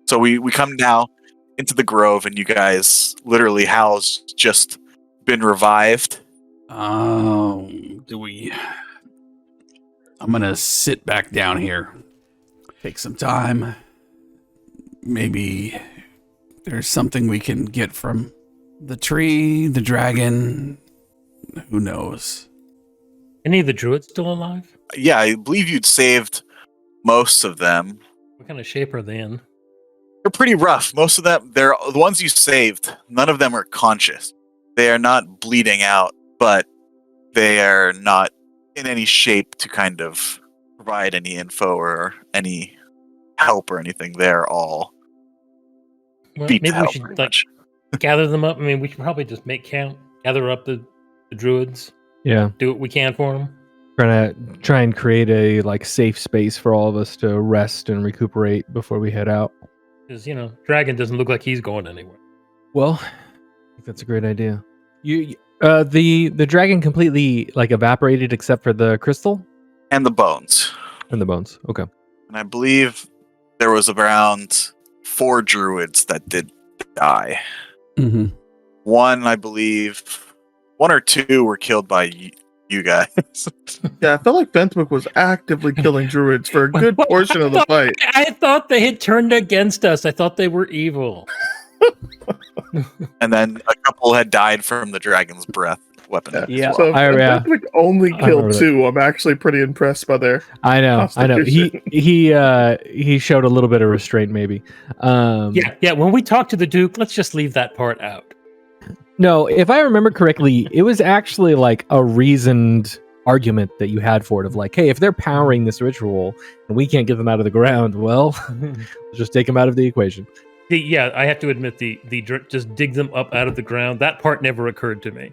So we come now into the grove, and you guys literally Hal's just been revived. I'm gonna sit back down here, take some time. Maybe there's something we can get from the tree, the dragon. Who knows? Any of the druids still alive? Yeah, I believe you'd saved most of them. What kind of shape are they in? They're pretty rough. Most of them, they're the ones you saved. None of them are conscious. They are not bleeding out, but they are not in any shape to kind of provide any info or any help or anything. They're all beat to Maybe we hell, should pretty much. gather them up. I mean, we should probably just make count, gather up the druids, Yeah. do what we can for them. Try and create a safe space for all of us to rest and recuperate before we head out. Because Dragon doesn't look like he's going anywhere. Well, I think that's a great idea. The dragon completely evaporated except for the crystal And the bones. and the bones. Okay. And I believe there was around 4 druids that did die. Mm-hmm. One, I believe, 1 or 2 were killed by you guys. Yeah, I felt like Fenthwick was actively killing druids for a good portion of the fight. I thought they had turned against us. I thought they were evil. And then a couple had died from the dragon's breath weapon. Yeah. So if Fenthwick only killed 2, I'm actually pretty impressed by their I know. constitution. He showed a little bit of restraint, maybe. Yeah. When we talk to the Duke, let's just leave that part out. No, if I remember correctly, it was actually a reasoned argument that you had for it of hey, if they're powering this ritual and we can't get them out of the ground, well, just take them out of the equation. I have to admit the just dig them up out of the ground. That part never occurred to me.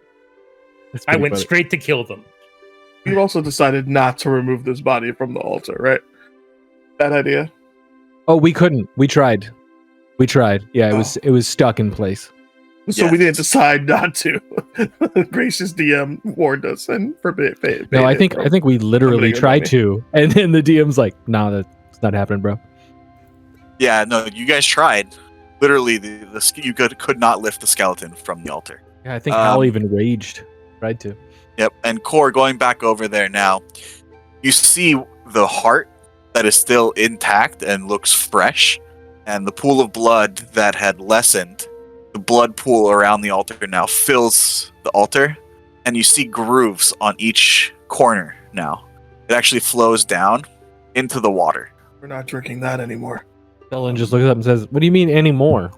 That's I pretty went funny. straight to kill them. You also decided not to remove this body from the altar, right? Bad idea. Oh, we couldn't. We tried. Yeah, it was stuck in place. So Yeah. we didn't decide not to. Gracious DM warned us and forbade. No, I think we literally Somebody tried go to, and then the DM's like, "Nah, that's not happening, bro." Yeah, no, you guys tried. Literally, you could not lift the skeleton from the altar. Yeah, I think Hal even raged. Tried to. Yep, and Core, going back over there now, you see the heart that is still intact and looks fresh, and the pool of blood that had lessened. The blood pool around the altar now fills the altar, and you see grooves on each corner now. It actually flows down into the water. We're not drinking that anymore. Dylan just looks up and says, "What do you mean anymore?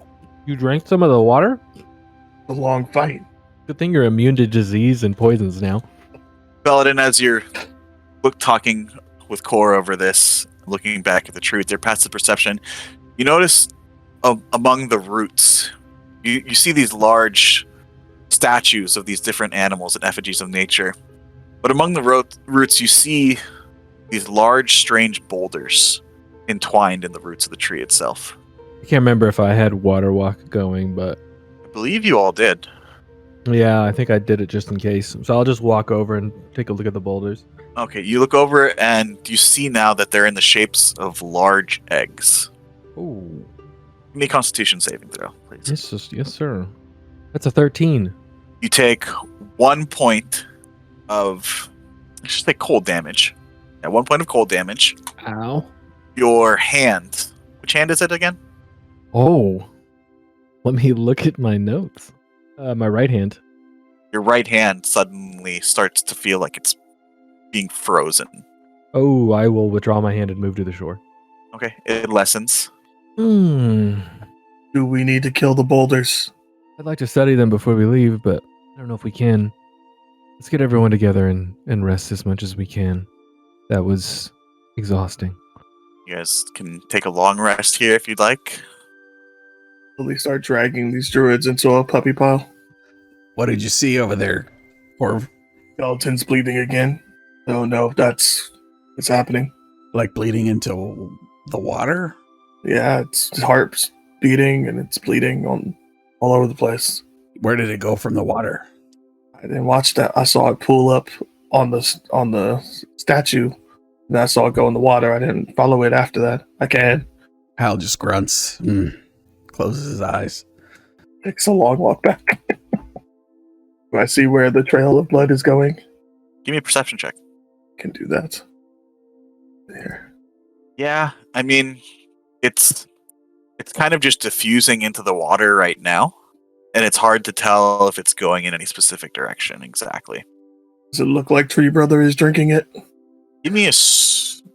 You drank some of the water? A long fight. Good thing you're immune to disease and poisons now." Paladin, as you're talking with Core over this, looking back at the truth, their passive perception, you notice among the roots, you see these large statues of these different animals and effigies of nature. But among the roots, you see these large, strange boulders entwined in the roots of the tree itself. I can't remember if I had water walk going, but I believe you all did. yeah, I think I did it just in case. So I'll just walk over and take a look at the boulders. Okay, you look over and you see now that they're in the shapes of large eggs. Ooh. Give me a Constitution saving throw, please. Yes, sir. That's a 13. You take 1 point of, I should say, cold damage. Yeah, 1 point of cold damage. Ow. Your hand. Which hand is it again? Oh. Let me look at my notes. My right hand. Your right hand suddenly starts to feel like it's being frozen. Oh, I will withdraw my hand and move to the shore. Okay, it lessens. Hmm. Do we need to kill the boulders? I'd like to study them before we leave, but I don't know if we can. Let's get everyone together and rest as much as we can. That was exhausting. You guys can take a long rest here if you'd like. Will start dragging these druids into a puppy pile? What did you see over there? Or Skeleton's bleeding again. Oh no, it's happening. bleeding into the water? Yeah, its heart's beating and it's bleeding all over the place. Where did it go from the water? I didn't watch that. I saw it pull up on the statue, and I saw it go in the water. I didn't follow it after that. I can. Hal just grunts, closes his eyes. Takes a long walk back. Do I see where the trail of blood is going? Give me a perception check. Can do that. There. Yeah, I mean, it's kind of just diffusing into the water right now, and it's hard to tell if it's going in any specific direction exactly. Does it look like Tree Brother is drinking it? Give me a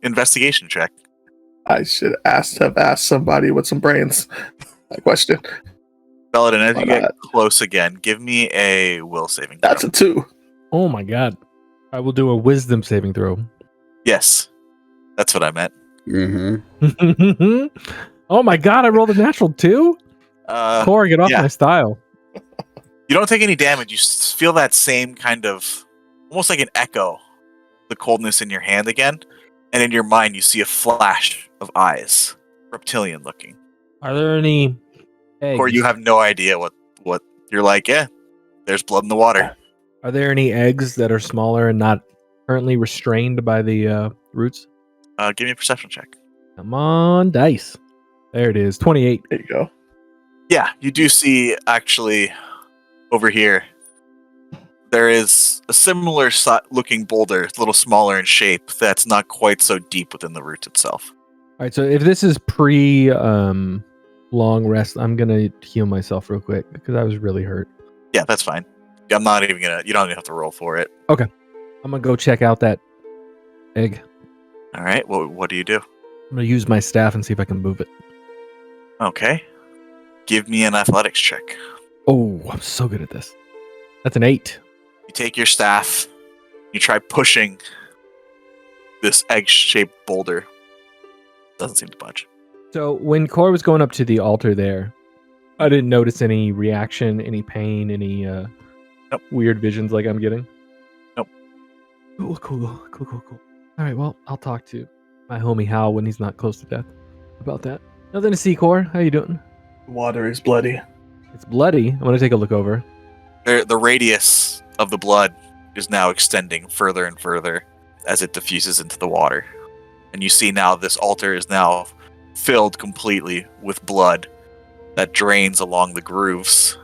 investigation check. I should have asked somebody with some brains that question. Belladin, as Why you get not? close again, give me a will saving throw. That's a 2. Oh my god. I will do a wisdom saving throw. Yes, that's what I meant. Mm-hmm. Oh my god, I rolled a natural 2? Core, get off yeah. my style. You don't take any damage. You feel that same kind of, almost like an echo, the coldness in your hand again, and in your mind you see a flash of eyes, reptilian looking. Are there any eggs? Or you have no idea what you're like. Yeah, there's blood in the water. Are there any eggs that are smaller and not currently restrained by the roots? Give me a perception check. Come on, dice. There it is, 28. There you go. Yeah, you do see actually over here. There is a similar looking boulder, a little smaller in shape, that's not quite so deep within the root itself. All right, so if this is pre long rest, I'm gonna heal myself real quick because I was really hurt. Yeah, that's fine. I'm not even gonna. You don't even have to roll for it. I'm gonna go check out that egg. All right. What do you do? I'm gonna use my staff and see if I can move it. Okay. Give me an athletics check. Oh, I'm so good at this. That's an 8. You take your staff. You try pushing this egg-shaped boulder. Doesn't seem to budge. So when Core was going up to the altar there, I didn't notice any reaction, any pain, any Nope. weird visions like I'm getting. Nope. Cool. All right, well, I'll talk to my homie Hal when he's not close to death about that. Nothing to see, Core. How you doing? Water is bloody. It's bloody. I'm gonna take a look over. The radius of the blood is now extending further and further as it diffuses into the water. And you see now this altar is now filled completely with blood that drains along the grooves.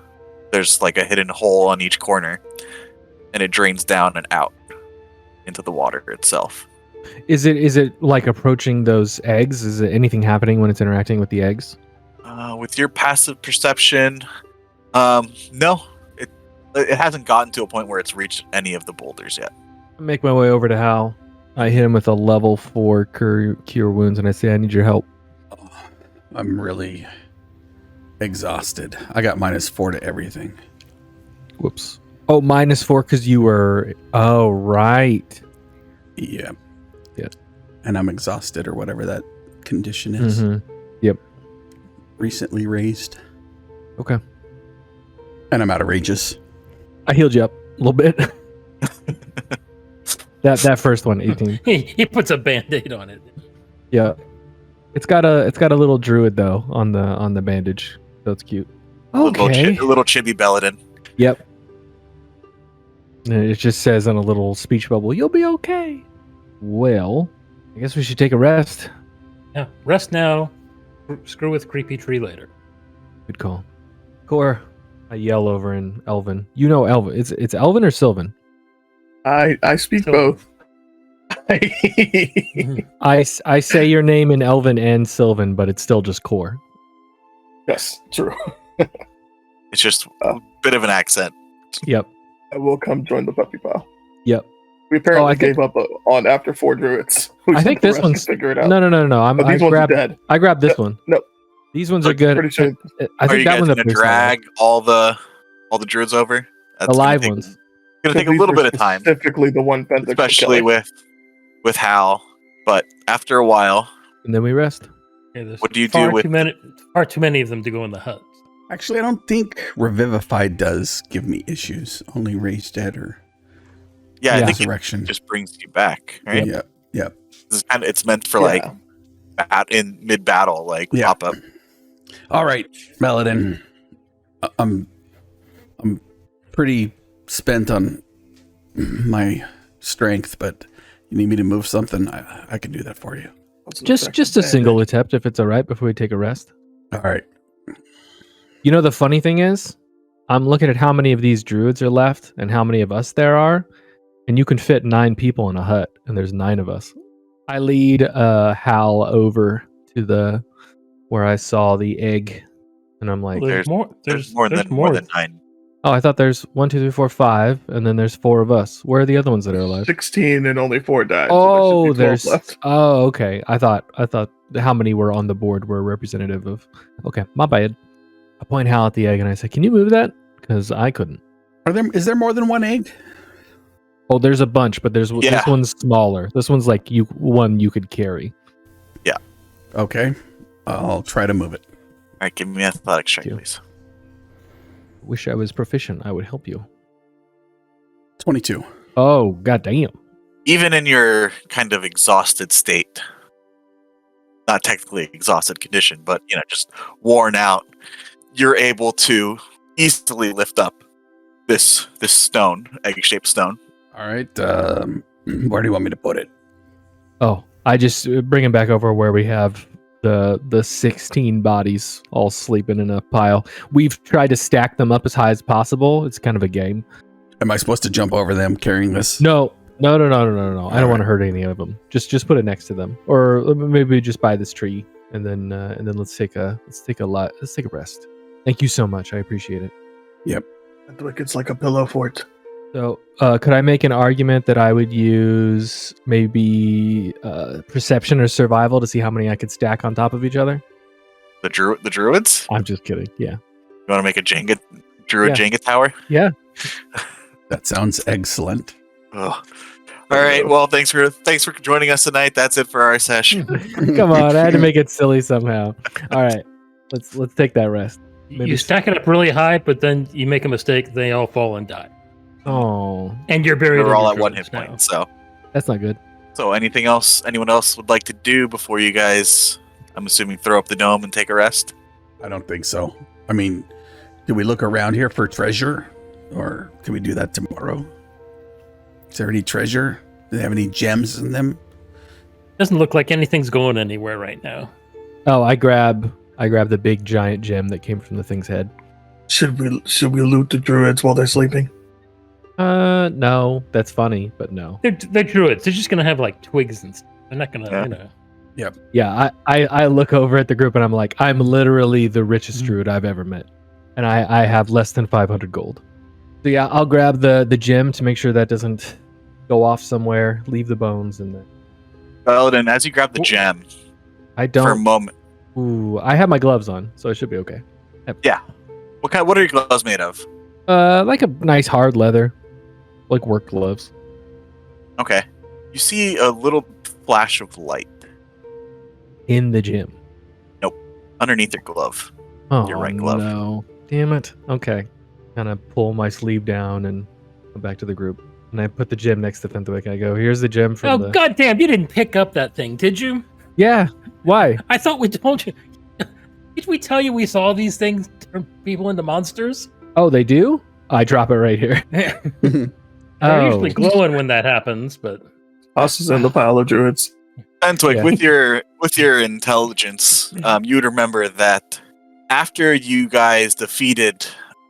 There's like a hidden hole on each corner, and it drains down and out into the water itself. Is it like approaching those eggs? Is it anything happening when it's interacting with the eggs? With your passive perception, no. It hasn't gotten to a point where it's reached any of the boulders yet. I make my way over to Hal. I hit him with a level 4 cure wounds, and I say, I need your help. Oh, I'm really exhausted. I got -4 to everything. Whoops. Oh, -4 because you were... Oh, right. Yeah. Yeah. And I'm exhausted or whatever that condition is. Mm-hmm. Yep. Recently raised. Okay. And I'm outrageous. I healed you up a little bit. that first one, 18. He puts a band-aid on it. Yeah. It's got a little druid though on the bandage. So it's cute. Okay. A little chibi Belladin. Yep. And it just says on a little speech bubble, "You'll be okay." Well, I guess we should take a rest. Yeah, rest now. Screw with creepy tree later. Good call. Core, I yell over in Elven. You know Elven. It's Elven or Sylvan? I speak So- both. I say your name in Elven and Sylvan, but it's still just Core. Yes, true. It's just a bit of an accent. Yep. I will come join the puppy pile. Yep. We apparently I think- gave up on after 4 druids. We I think sent the this rest one's to figure it out. No. But these ones are dead. I grabbed this one. No. These ones are Like, good. Pretty sure. I Are think you that guys one's gonna a drag all the druids over? That's the live gonna take, ones. Gonna take a These little were bit of time, Specifically the one pentacle especially killer. with Hal. But after a while, And then we rest. Yeah, there's what do you far do with? far too many of them to go in the huts. Actually, I don't think Revivify does give me issues. Only Raised Dead or Yeah, I Yeah. think it Resurrection. just brings you back, right? Yep. This is it's meant for like in mid battle, like Yeah. pop up. All right, Meladin. I'm pretty spent on my strength, but you need me to move something, I can do that for you. What's an Just effective a single bandage? attempt if it's all right before we take a rest. All right. You know the funny thing is, I'm looking at how many of these druids are left and how many of us there are, and you can fit 9 people in a hut, and there's 9 of us. I lead Hal over to the where I saw the egg, and I'm like, There's more. There's more than 9. oh, I thought there's 1, 2, 3, 4, 5, and then there's 4 of us. Where are the other ones that are alive? 16 and only 4 died. Oh, so there should be 12 there's. left. Oh, okay. I thought how many were on the board were representative of. Okay, my bad. I point Hal at the egg and I say, "Can you move that? Because I couldn't." Is there more than one egg? Oh, there's a bunch, but there's Yeah. this one's smaller. This one's like one you could carry. Okay. I'll try to move it. All right, give me an athletics check, Thank you. please. Wish I was proficient. I would help you. 22. Oh, goddamn. Even in your kind of exhausted state, not technically exhausted condition, but just worn out, you're able to easily lift up this stone, egg-shaped stone. All right. Where do you want me to put it? Oh, I just bring him back over where we have the 16 bodies all sleeping in a pile. We've tried to stack them up as high as possible. It's kind of a game. Am I supposed to jump over them carrying this? No. I don't Alright. want to hurt any of them. Just put it next to them, or maybe just by this tree, and then let's take a rest. Thank you so much. I appreciate it. I feel like it's like a pillow fort. So, could I make an argument that I would use maybe perception or survival to see how many I could stack on top of each other? The druids? I'm just kidding. Yeah. You want to make a druid Yeah. Jenga tower? Yeah. That sounds excellent. Oh. All right. Well, thanks for joining us tonight. That's it for our session. Come on, I had to make it silly somehow. All right, let's take that rest. Maybe You stack it up really high, but then you make a mistake. They all fall and die, Oh, and you're buried. We're in all your at 1 druids hit now. point. that's not good. So anything else anyone else would like to do before you guys, I'm assuming, throw up the dome and take a rest? I don't think so. I mean, do we look around here for treasure? Or can we do that tomorrow? Is there any treasure? Do they have any gems in them? Doesn't look like anything's going anywhere right now. Oh, I grab the big giant gem that came from the thing's head. Should we loot the druids while they're sleeping? No, that's funny, but no. They're druids. They're just gonna have like twigs and stuff. They're not gonna, Yeah. Yeah, I look over at the group and I'm like, I'm literally the richest druid I've ever met, and I have less than 500 gold. So yeah, I'll grab the gem to make sure that doesn't go off somewhere. Leave the bones and then Paladin, as you grab the gem I for a don't. moment, Ooh, I have my gloves on, so it should be okay. what are your gloves made of? Like a nice hard leather, like work gloves. Okay. You see a little flash of light In the gym. underneath your glove. Oh, Your right glove. no. Damn it. Okay. Kind of pull my sleeve down and come back to the group. And I put the gem next to Fentwick and I go, here's the gem from Oh the... goddamn! You didn't pick up that thing, did you? Yeah. Why? I thought we told you. Did we tell you we saw these things turn people into monsters? Oh, they do? I drop it right here. They're Oh. usually glowing when that happens, but Us is in the pile of druids. Fentwick, Yeah. with your intelligence, you would remember that after you guys defeated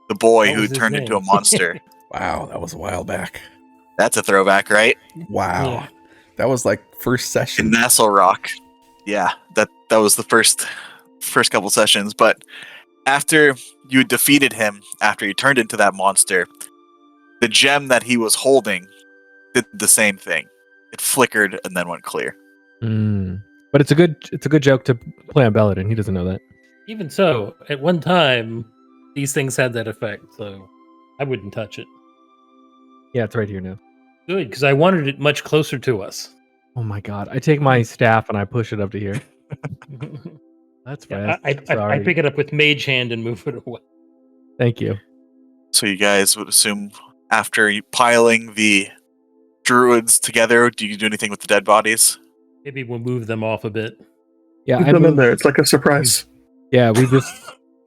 the boy What who was his turned into a name? monster, Wow, that was a while back. that's a throwback, right? Wow. Yeah. That was like first In session. Nestlerock. Yeah, that was the first couple sessions. But after you defeated him, after you turned into that monster, the gem that he was holding did the same thing. It flickered and then went clear. Mm. But it's a good joke to play on Belladin. He doesn't know that. even so, at one time, these things had that effect. So I wouldn't touch it. Yeah, it's right here now. Good, because I wanted it much closer to us. Oh my god. I take my staff and I push it up to here. That's Yeah, fast. I Sorry. pick it up with mage hand and move it away. Thank you. So you guys would assume after you piling the druids together, do you do anything with the dead bodies? Maybe we'll move them off a bit. Yeah, Put I them in moved, there. It's like a surprise. yeah, we just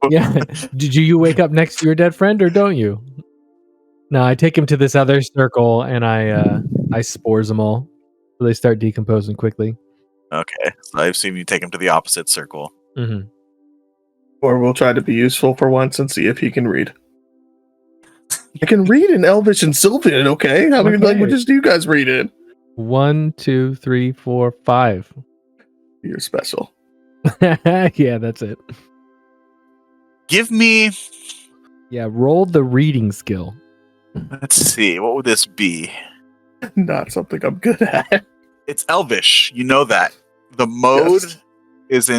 yeah. Did you wake up next to your dead friend or don't you? No, I take him to this other circle and I spores them all, so they start decomposing quickly. Okay, so I assume you take him to the opposite circle. Mm-hmm. Or we'll try to be useful for once and see if he can read. I can read in Elvish and Sylvan, okay? How many Okay. languages do you guys read in? 1, 2, 3, 4, 5. You're special. Yeah, that's it. Give me, Yeah, roll the reading skill. let's see, what would this be? Not something I'm good at. It's Elvish. You know that. The mode Yes.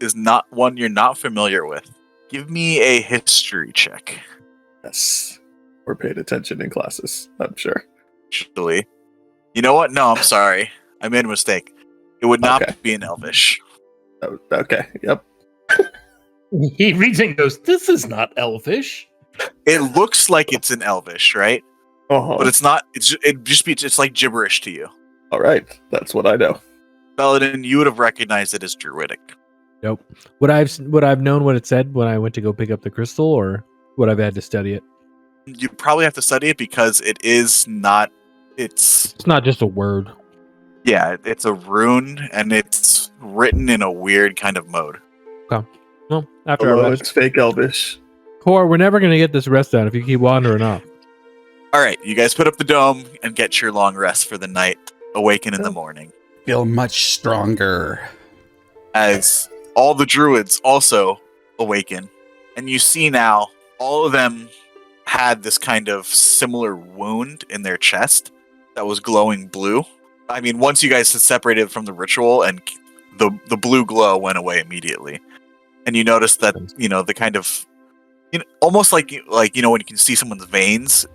is not one you're not familiar with. Give me a history check. Yes. We're paying attention in classes, I'm sure. Actually, you know what? No, I'm sorry. I made a mistake. It would not Okay. be in Elvish. Oh, okay, yep. He reads it and goes, "This is not Elvish." It looks like it's in Elvish, right? Uh-huh. But it's not. It's like gibberish to you. All right, that's what I know. Paladin, you would have recognized it as Druidic. Nope. Would I've known what it said when I went to go pick up the crystal, or would I've had to study it? You probably have to study it because it is not. It's It's not just a word. yeah. It's a rune, and it's written in a weird kind of mode. Well, after Although our rest, it's fake Elvish. Core, we're never gonna get this rest down if you keep wandering off. All right, you guys put up the dome and get your long rest for the night. Awaken in the morning. Feel much stronger. As all the druids also awaken. And you see now, all of them had this kind of similar wound in their chest that was glowing blue. I mean, once you guys had separated from the ritual, and the blue glow went away immediately. And you notice that, the kind of, almost like when you can see someone's veins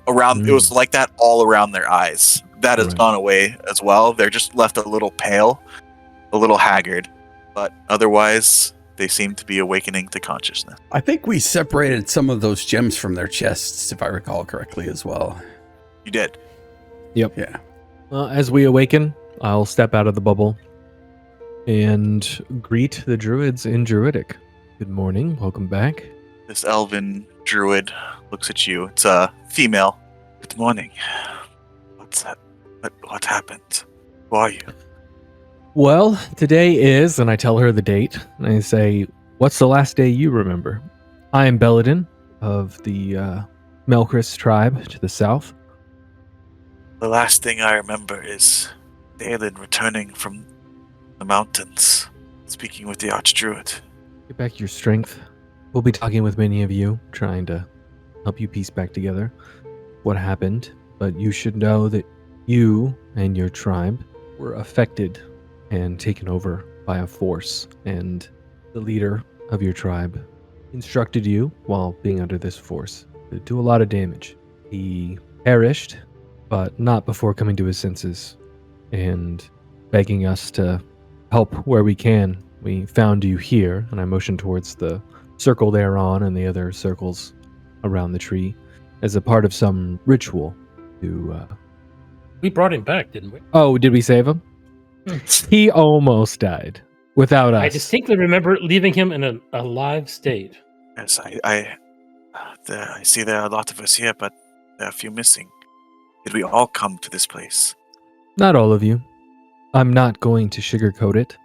around, it was like that all around their eyes. That has Right. gone away as well. They're just left a little pale, a little haggard. But otherwise, they seem to be awakening to consciousness. I think we separated some of those gems from their chests, if I recall correctly, as well. You did. Yeah. Well, as we awaken, I'll step out of the bubble and greet the druids in Druidic. Good morning. Welcome back. This elven druid looks at you. It's a female. Good morning. What's that? What happened? Who are you? Well, today is, and I tell her the date, and I say, what's the last day you remember? I am Belladin of the Melchris tribe to the south. The last thing I remember is Dalen returning from the mountains, speaking with the Archdruid. Get back your strength. We'll be talking with many of you, trying to help you piece back together what happened, but you should know that you and your tribe were affected and taken over by a force, and the leader of your tribe instructed you, while being under this force, to do a lot of damage. He perished, but not before coming to his senses and begging us to help where we can. We found you here, and I motioned towards the circle there on and the other circles around the tree as a part of some ritual to... We brought him back, didn't we? Oh, did we save him? He almost died without us. I distinctly remember leaving him in a live state. Yes, I see there are a lot of us here, but there are a few missing. Did we all come to this place? Not all of you. I'm not going to sugarcoat it.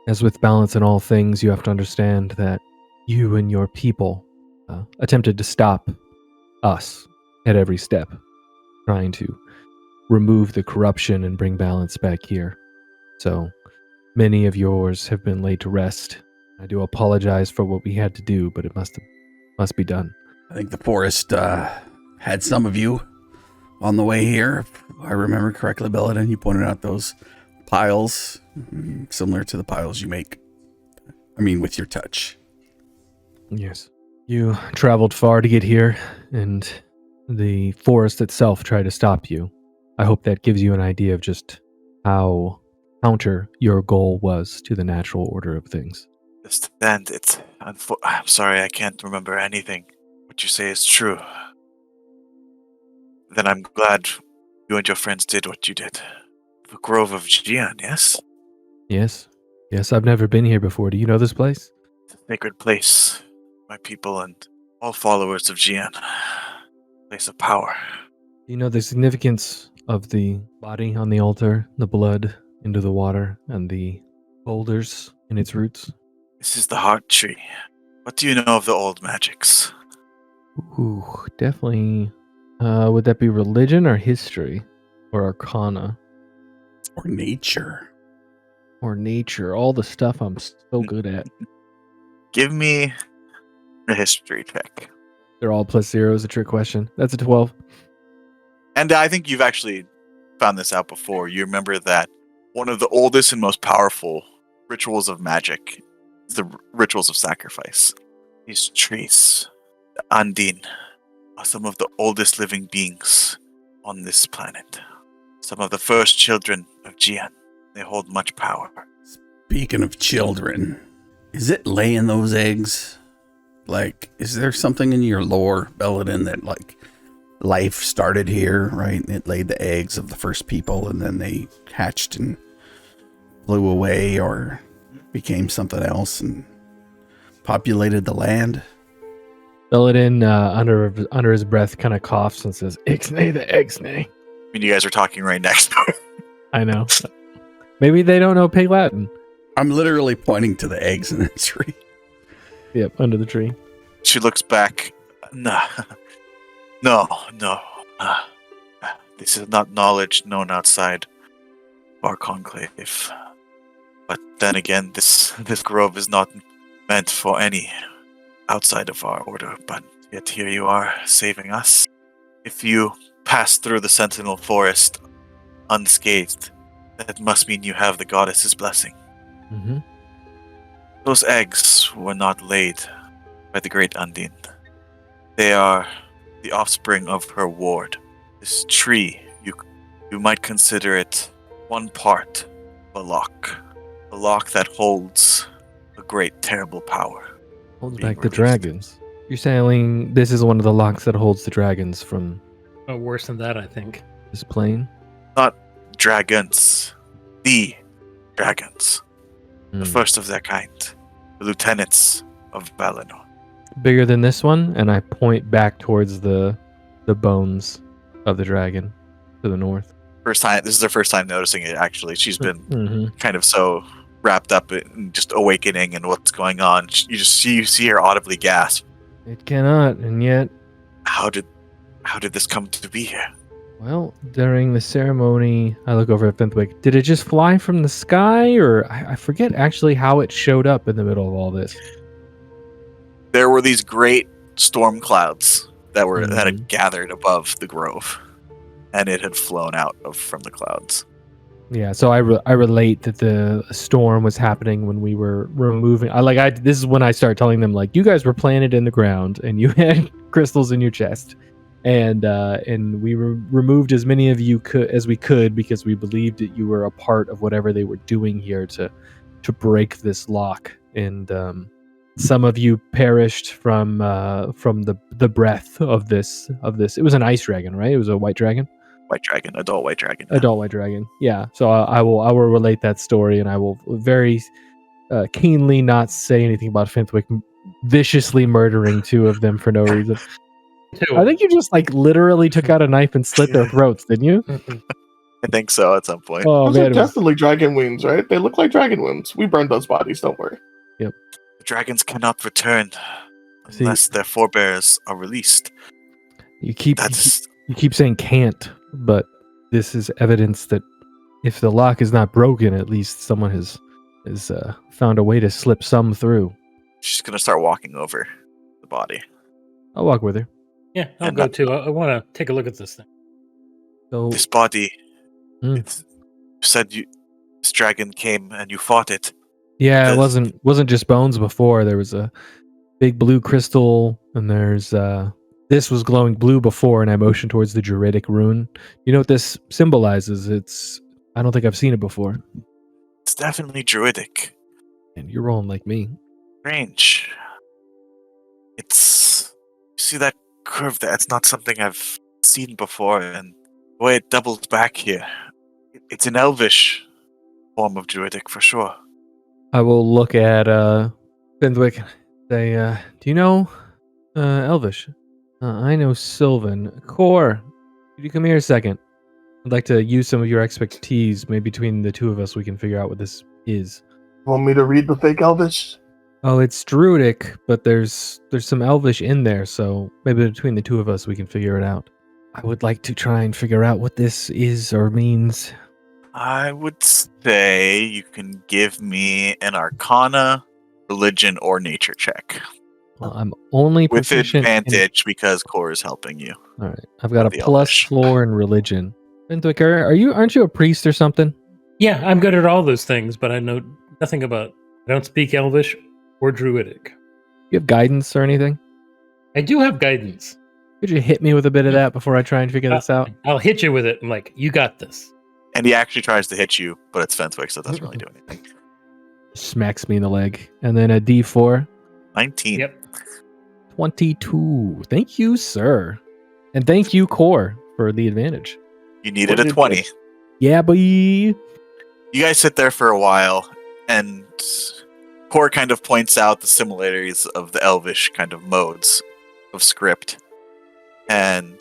As with balance in all things, you have to understand that you and your people attempted to stop us at every step, trying to remove the corruption and bring balance back here. So many of yours have been laid to rest. I do apologize for what we had to do, but it must be done. I think the forest had some of you on the way here. If I remember correctly, Belladin, you pointed out those piles, similar to the piles you make. I mean, with your touch. Yes. You traveled far to get here, and the forest itself tried to stop you. I hope that gives you an idea of just how counter your goal was to the natural order of things. Understand it. I'm sorry, I can't remember anything. What you say is true. Then I'm glad you and your friends did what you did. The Grove of Gian, yes? Yes. Yes, I've never been here before. Do you know this place? It's a sacred place. My people and all followers of Gian. Place of power. Do you know the significance of the body on the altar, the blood into the water and the boulders in its roots. This is the heart tree. What do you know of the old magics? Ooh, definitely. Would that be religion or history or arcana Or nature. or nature? All the stuff I'm so good at. Give me a history check. They're all +0 is a trick question. That's a 12. And I think you've actually found this out before. You remember that one of the oldest and most powerful rituals of magic is the rituals of sacrifice. These trees, the Andin, are some of the oldest living beings on this planet. Some of the first children of Jian. They hold much power. Speaking of children, is it laying those eggs? Like, is there something in your lore, Belladin, that like life started here, right? It laid the eggs of the first people and then they hatched and flew away or became something else and populated the land? Belladin, under his breath, kind of coughs and says, "Ixnay the Ixnay." I mean, you guys are talking right next to it. I know. Maybe they don't know Pig Latin. I'm literally pointing to the eggs in the tree. Yep, under the tree. She looks back. Nah. No. This is not knowledge known outside our conclave. But then again, this grove is not meant for any outside of our order, but yet here you are, saving us. If you pass through the Sentinel Forest unscathed, that must mean you have the goddess's blessing. Mm-hmm. Those eggs were not laid by the great Undine. They are the offspring of her ward. This tree, you might consider it one part of a lock that holds a great, terrible power. Holds being back the released. dragons. You're saying this is one of the locks that holds the dragons from Oh, worse than that, I think. this plane? Not dragons, the dragons, the Hmm. first of their kind, the lieutenants of Valinor. Bigger than this one, and I point back towards the bones of the dragon to the north. First time. This is her first time noticing it. Actually, she's been Mm-hmm. kind of so wrapped up in just awakening and what's going on. You see her audibly gasp. It cannot, and yet, How did this come to be here? well, during the ceremony, I look over at Fenthwick. Did it just fly from the sky, or I forget actually how it showed up in the middle of all this? There were these great storm clouds that Mm-hmm. had gathered above the grove, and it had flown out from the clouds. Yeah, so I relate that the storm was happening when we were removing. This is when I start telling them like, you guys were planted in the ground and you had crystals in your chest, and we removed as many of you as we could because we believed that you were a part of whatever they were doing here to break this lock, and some of you perished from the breath of this. It was an ice dragon, right? It was a white dragon. White dragon, adult white dragon. Adult white dragon. Yeah. So I will relate that story, and I will very keenly not say anything about Fenthwick viciously murdering two of them for no reason. I think you just like literally took out a knife and slit their throats, didn't you? I think so at some point. Oh Those man, are it was- definitely dragon wounds, right? They look like dragon wounds. We burned those bodies, don't worry. The dragons cannot return See- unless their forebears are released. you keep That's you keep saying can't, but this is evidence that if the lock is not broken, at least someone has found a way to slip some through. she's gonna start walking over the body. I'll walk with her. Yeah, I'll And go that- too. I want to take a look at this thing. So This body. Hmm. You said this dragon came and you fought it. yeah, it Does- wasn't just bones before. There was a big blue crystal, and there's this was glowing blue before, and I motioned towards the Juridic rune. You know what this symbolizes? I don't think I've seen it before. It's definitely druidic. And you're rolling like me. Strange. It's you see that curve there? It's not something I've seen before, and the way it doubles back here. It's an elvish form of druidic for sure. I will look at Fenthwick and say, do you know Elvish? I know Sylvan. Core, could you come here a second? I'd like to use some of your expertise. Maybe between the two of us, we can figure out what this is. Want me to read the fake Elvish? Oh, it's Druidic, but there's some Elvish in there, so maybe between the two of us, we can figure it out. I would like to try and figure out what this is or means. I would say you can give me an Arcana, Religion, or Nature check. Well, I'm only With proficient in- advantage because Core is helping you. All right, I've got a The +4 Elvish. in religion. Bentwicker, aren't you a priest or something? Yeah, I'm good at all those things, but I know nothing about. I don't speak Elvish or Druidic. You have guidance or anything? I do have guidance. Could you hit me with a bit of that before I try and figure this out? I'll hit you with it. I'm like, you got this. And he actually tries to hit you, but it's Fenwick, so it doesn't really do anything. Smacks me in the leg, and then a D4. 19. Yep. 22. Thank you, sir, and thank you, Core, for the advantage. You needed What a did 20. Yeah, boy. You guys sit there for a while, and Core kind of points out the similarities of the Elvish kind of modes of script. And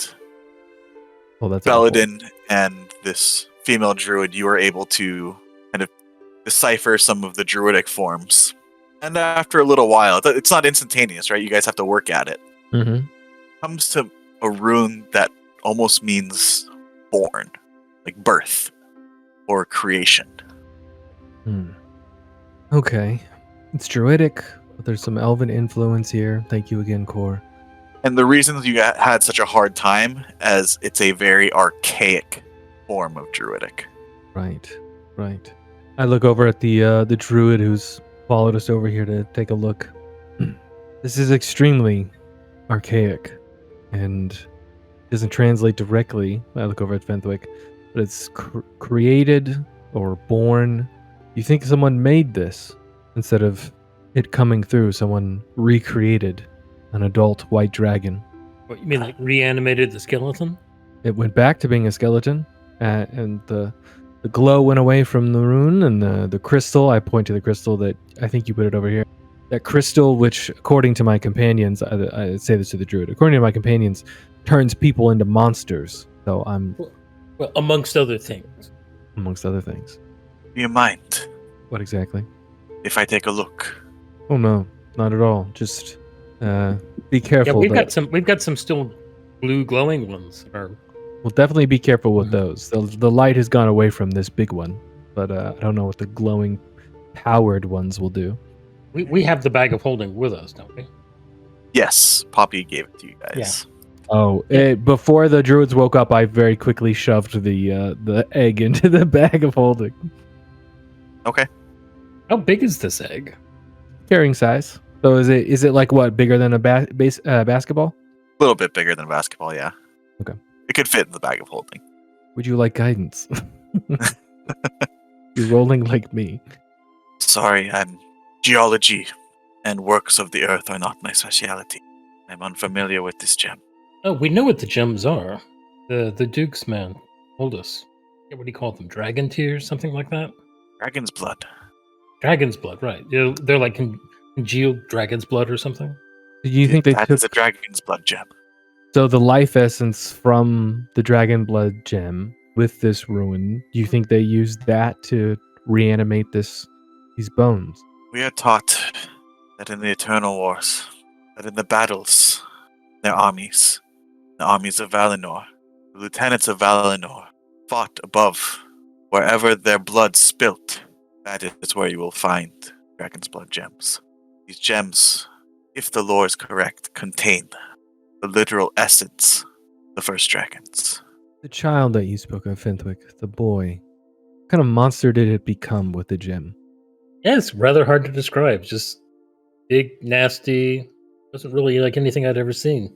Oh, that's awful. Paladin and this female druid, you were able to kind of decipher some of the druidic forms. And after a little while, it's not instantaneous, right? You guys have to work at it. Mm-hmm. Comes to a rune that almost means born, like birth or creation. Okay, it's druidic, but there's some elven influence here. Thank you again, Core. And the reasons you had such a hard time, as it's a very archaic form of druidic. Right. I look over at the druid who's followed us over here to take a look. This is extremely archaic and doesn't translate directly. I look over at Fenwick, but it's created or born. You think someone made this instead of it coming through? Someone recreated an adult white dragon. What you mean, like reanimated the skeleton? It went back to being a skeleton, and the glow went away from the rune, and the crystal. I point to the crystal that I think you put it over here. That crystal, which according to my companions, I say this to the druid, according to my companions, turns people into monsters. So I'm, Well, amongst other things. amongst other things. Do you mind What exactly? if I take a look? Oh no, not at all. Just be Yeah, careful. we've got some still blue glowing ones. We'll definitely be careful with those. The light has gone away from this big one, but I don't know what the glowing, powered ones will do. We have the bag of holding with us, don't we? Yes, Poppy gave it to you guys. Oh, before the druids woke up, I very quickly shoved the egg into the bag of holding. Okay. How big is this egg? Carrying size. So is it like what, bigger than a basketball? A little bit bigger than a basketball, yeah. Okay. It could fit in the bag of holding. Would you like guidance? You're rolling like me. Sorry, geology and works of the earth are not my speciality. I'm unfamiliar with this gem. Oh, we know what the gems are. The Duke's man told us. Yeah, what do you call them? Dragon tears, something like that? Dragon's blood. Dragon's blood, right. They're like congealed dragon's blood or something. Do you think they That took is a dragon's blood gem. so the life essence from the dragon blood gem with this ruin? Do you think they used that to reanimate these bones? We are taught that in the Eternal Wars, that in the battles, their armies, the armies of Valinor, the lieutenants of Valinor, fought above. Wherever their blood spilt, that is where you will find dragon's blood gems. These gems, if the lore is correct, contain the literal essence of the first dragons. The child that you spoke of, Fenwick, the boy. What kind of monster did it become with the gem? Yeah, it's rather hard to describe. Just big, nasty. Wasn't really like anything I'd ever seen.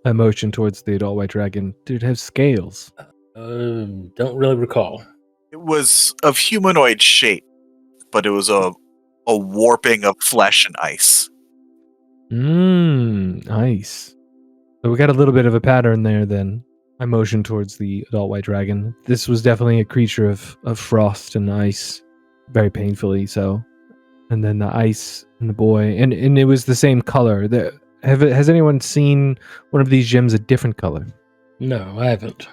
I motioned towards the adult white dragon. Did it have scales? Don't really recall. It was of humanoid shape, but it was a warping of flesh and ice. Nice. So we got a little bit of a pattern there then. I motioned towards the adult white dragon. This was definitely a creature of frost and ice. Very painfully so. And then the ice and the boy. And it was the same color. Has anyone seen one of these gems a different color? No, I haven't.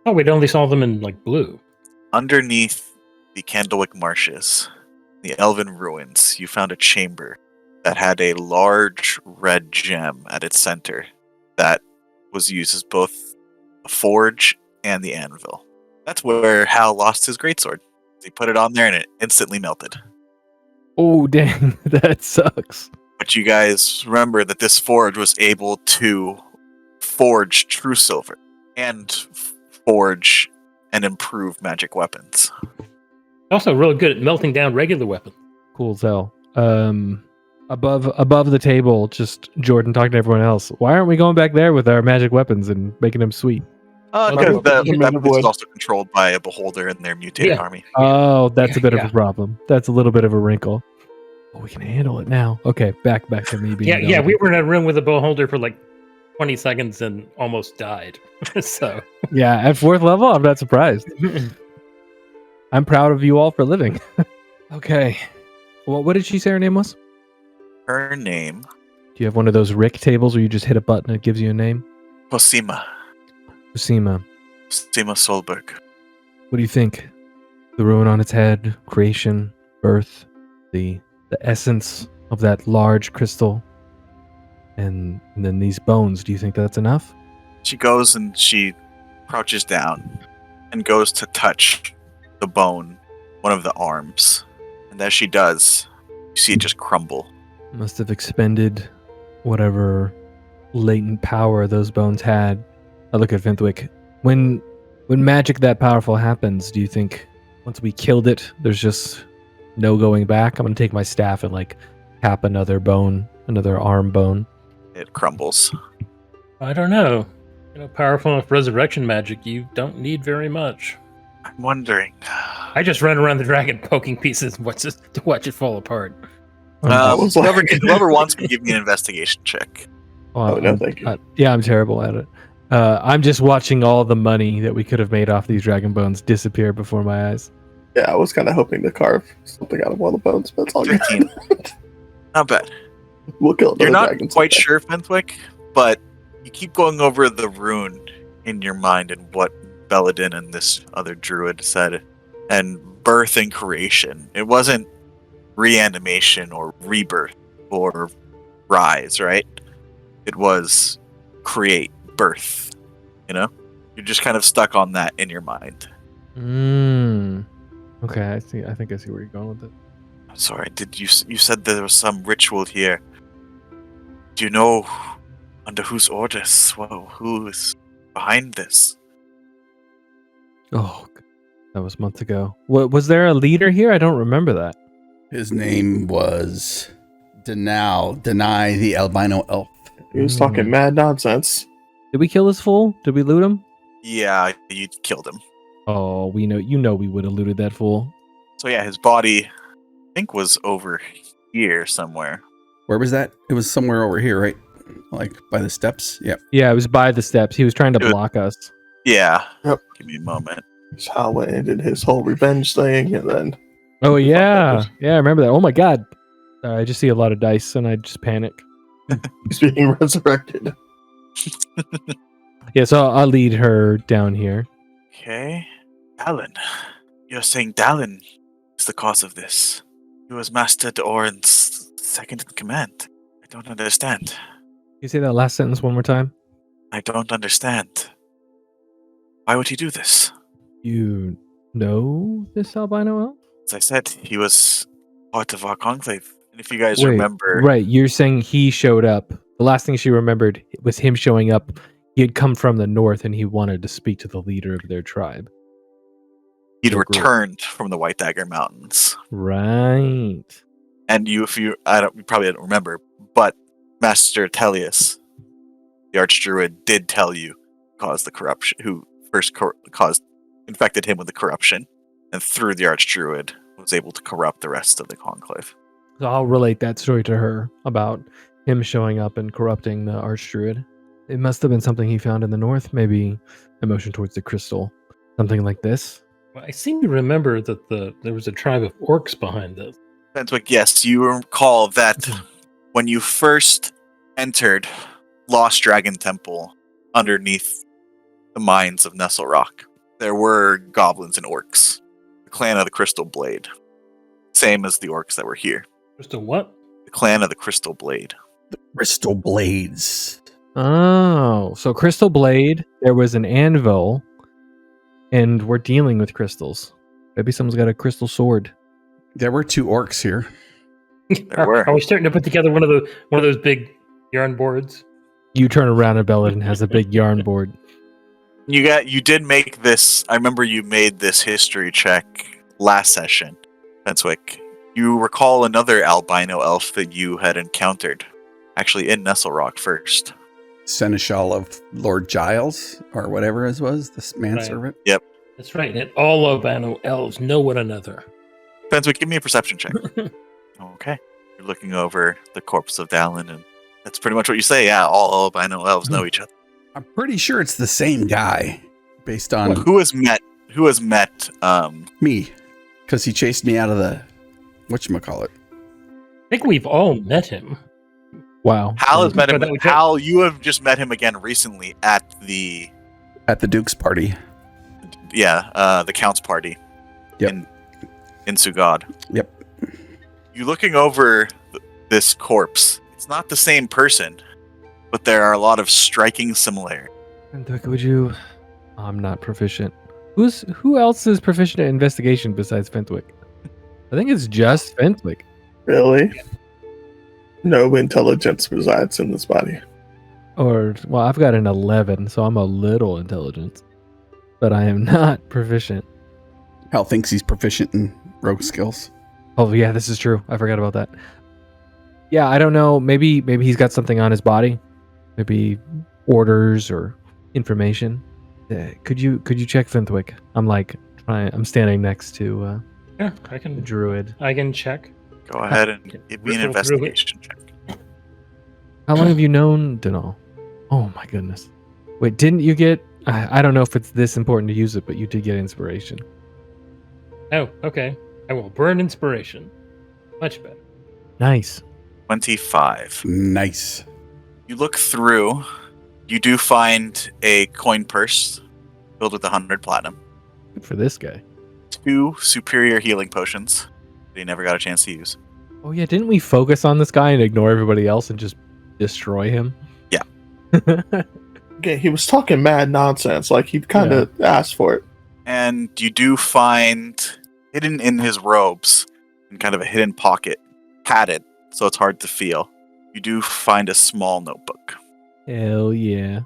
Oh, we'd only saw them in like blue. Underneath the Candlewick Marshes, the Elven Ruins, you found a chamber that had a large red gem at its center that was used as both a forge and the anvil. That's where Hal lost his greatsword. He put it on there and it instantly melted. Oh, dang. That sucks. But you guys remember that this forge was able to forge true silver and forge and improve magic weapons. Also, really good at melting down regular weapons. Cool as hell. Above the table, just Jordan talking to everyone else. Why aren't we going back there with our magic weapons and making them sweet? Because the- that place is also controlled by a beholder and their mutated army. Oh, that's a bit of Yeah. a problem. That's a little bit of a wrinkle. Oh, we can handle it now. Okay, back to me being. Yeah, we were in a room with a beholder for like 20 seconds and almost died. So Yeah, at 4th level, I'm not surprised. I'm proud of you all for living. Okay. Well, what did she say her name was? Her name, Do you have one of those Rick tables where you just hit a button and it gives you a name? Cosima Usima. Solberg. What do you think? The ruin on its head, creation, birth, the essence of that large crystal, and then these bones. Do you think that's enough? She goes and she crouches down and goes to touch the bone, one of the arms. And as she does, you see it just crumble. Must have expended whatever latent power those bones had. I look at Vinthwick. When magic that powerful happens, do you think once we killed it, there's just no going back? I'm gonna take my staff and like tap another bone, another arm bone. It crumbles. I don't know. Powerful enough resurrection magic, you don't need very much. I'm wondering. I just run around the dragon poking pieces to watch it fall apart. I was like- Whoever wants can give me an investigation check. Oh, no, thank you. Yeah, I'm terrible at it. I'm just watching all the money that we could have made off these dragon bones disappear before my eyes. Yeah, I was kind of hoping to carve something out of one of the bones, but it's all good. 15. Not bad. We'll kill another You're not dragon quite someday. sure, Fenthwick, but you keep going over the rune in your mind and what Belladin and this other druid said. And birth and creation. It wasn't reanimation or rebirth or rise, right? It was create, birth. You're just kind of stuck on that in your mind. Okay, I see. I think I see where you're going with it. Sorry, you said there was some ritual here. Do you know under whose orders? Whoa, who is behind this? Oh, that was months ago. What was there a leader here? I don't remember that. His name was Deny the albino elf. He was talking mad nonsense. Did we kill this fool? Did we loot him? Yeah, you killed him. Oh, we would have looted that fool. So yeah, his body, I think, was over here somewhere. Where was that? It was somewhere over here, right? Like by the steps? Yep. Yeah, it was by the steps. He was trying to Dude. block us. Yeah. Yep. Give me a moment. Hal went and did his whole revenge thing, and then Oh yeah, was- yeah, I remember that. Oh my god, I just see a lot of dice and I just panic. he's being resurrected. Yeah, so I'll lead her down here. Okay. Dallin. You're saying Dallin is the cause of this. He was Master Doran's second in command. I don't understand. Can you say that last sentence one more time? I don't understand. Why would he do this? You know this albino elf? As I said, he was part of our conclave. And if you guys Wait, remember... Right, you're saying he showed up. The last thing she remembered was him showing up. He had come from the north and he wanted to speak to the leader of their tribe. He'd Their group. returned from the White Dagger Mountains. Right. And you probably don't remember, but Master Tellius, the Archdruid, did tell you caused the corruption, who first infected him with the corruption, and through the Archdruid was able to corrupt the rest of the conclave. So I'll relate that story to her about him showing up and corrupting the Archdruid. It must have been something he found in the north, maybe emotion towards the crystal. Something like this. Well, I seem to remember that there was a tribe of orcs behind this. Fenwick, yes, you recall that when you first entered Lost Dragon Temple underneath the mines of Nestlerock, there were goblins and orcs. The clan of the Crystal Blade. Same as the orcs that were here. Just a what? The clan of the Crystal Blade. Crystal blades. Oh, so Crystal Blade, there was an anvil, and we're dealing with crystals. Maybe someone's got a crystal sword. There were 2 orcs here. were. Are we starting to put together one of those big yarn boards? You turn around and Belladin has a big yarn board. You did make this. I remember you made this history check last session, Fenswick. You recall another albino elf that you had encountered, actually in Nestlerock first. Seneschal of Lord Giles, or whatever it was, this manservant. Yep. That's right. And all albino elves know one another. Fenswick, give me a perception check. Okay. You're looking over the corpse of Dallin, and that's pretty much what you say. Yeah, all albino elves know each other. I'm pretty sure it's the same guy, based on Who has met me, because he chased me out of the whatchamacallit. I think we've all met him. Wow. Hal has met him. That we- Hal, you have just met him again recently at the Duke's party. the Count's party. Yep. In Sugad. Yep. You looking over this corpse. It's not the same person, but there are a lot of striking similarities. Fentwick, would you? I'm not proficient. Who else is proficient at investigation besides Fentwick? I think it's just Fentwick. Really? No intelligence resides in this body. Or, well, I've got an 11, so I'm a little intelligent. But I am not proficient. Hal thinks he's proficient in rogue skills. Oh, yeah, this is true. I forgot about that. Yeah, I don't know. Maybe he's got something on his body. Maybe orders or information. Could you check Fentwick? I'm standing next to Yeah, I the can. druid. I can check. Go ahead and give me an Riddle through it. investigation check. How long have you known Denal? Oh my goodness. Wait, didn't you get... I don't know if it's this important to use it, but you did get inspiration. Oh, okay. I will burn inspiration. Much better. Nice. 25. Nice. You look through. You do find a coin purse filled with 100 platinum. Good for this guy. 2 superior healing potions that he never got a chance to use. Oh yeah, didn't we focus on this guy and ignore everybody else and just destroy him? Yeah. Okay, he was talking mad nonsense. Like he'd kind of asked for it. And you do find, hidden in his robes, in kind of a hidden pocket, padded, so it's hard to feel, you do find a small notebook. Hell yeah.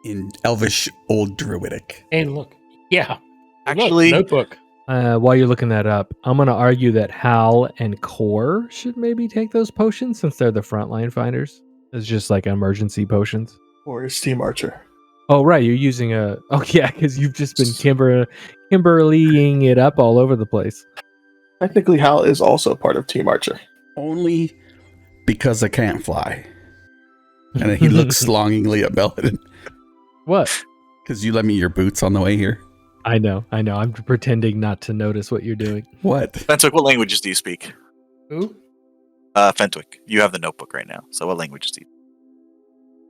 In Elvish Old Druidic. Hey, look. Yeah. Actually, Look, notebook. While you're looking that up, I'm going to argue that Hal and Core should maybe take those potions since they're the frontline fighters. It's just like emergency potions. Or his team archer. Oh, right. You're using a... Oh, yeah, because you've just been Kimberlying it up all over the place. Technically, Hal is also part of Team Archer. Only because I can't fly. And then he looks longingly at Belladin. What? Because you lent me your boots on the way here. I know. I'm pretending not to notice what you're doing. What? Fentwick, what languages do you speak? Who? Fentwick, you have the notebook right now. So what languages do you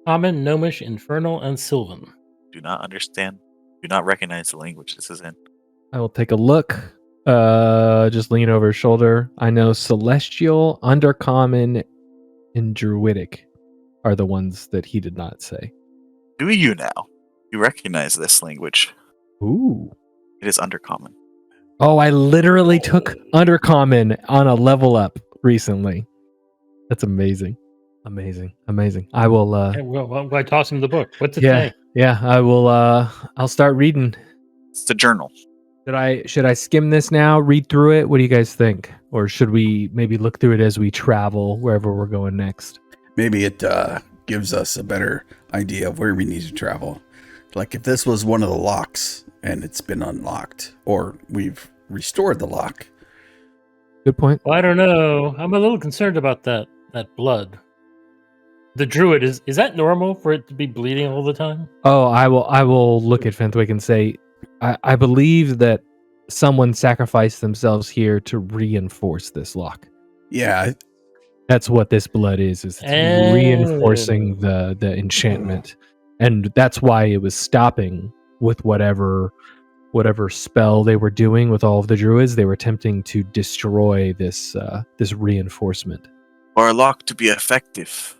Common, Gnomish, Infernal, and Sylvan. do not understand? Do not recognize the language this is in. I will take a look. Just lean over his shoulder. I know Celestial, Undercommon, and Druidic are the ones that he did not say. Do you now? You recognize this language. Ooh. It is undercommon. Oh, I literally took Undercommon on a level up recently. That's amazing. Amazing. I will Okay, well, I toss him the book. What's it yeah. say? Yeah, I will I'll start reading. It's a journal. Should I skim this now, read through it? What do you guys think? Or should we maybe look through it as we travel wherever we're going next? Maybe it gives us a better idea of where we need to travel. Like if this was one of the locks and it's been unlocked, or we've restored the lock. Good point. Well, I don't know. I'm a little concerned about that blood. The druid, is that normal for it to be bleeding all the time? Oh, I will look at Fentwick and say, I believe that someone sacrificed themselves here to reinforce this lock. Yeah, That's what this blood is. It's Oh. reinforcing the enchantment. And that's why it was stopping with whatever whatever spell they were doing with all of the druids, they were attempting to destroy this reinforcement. For a lock to be effective,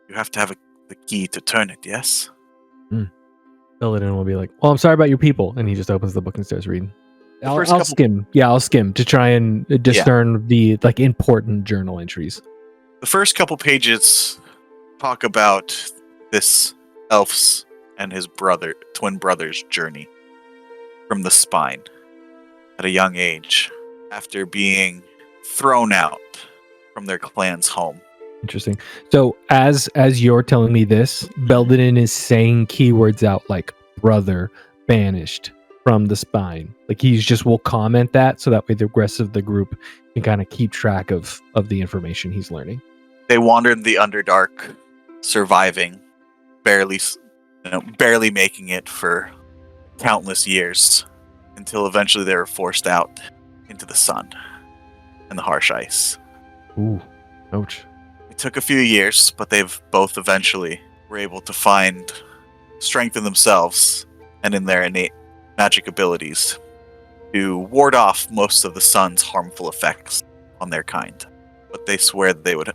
you have to have the key to turn it, yes? Illidan will be like, "Well, I'm sorry about your people," and he just opens the book and starts reading. The I'll first couple- skim. Yeah, I'll skim to try and discern the important journal entries. The first couple pages talk about this elf's and his twin brother's journey from the spine at a young age after being thrown out from their clan's home. Interesting. So as you're telling me this, Belden is saying keywords out like brother, banished, from the spine. Like he's just will comment that so that way the rest of the group can kind of keep track of the information he's learning. They wandered the Underdark, surviving, barely making it for countless years, until eventually they were forced out into the sun and the harsh ice. Ooh, ouch. It took a few years, but they've both eventually were able to find strength in themselves and in their innate magic abilities to ward off most of the sun's harmful effects on their kind. But they swore they would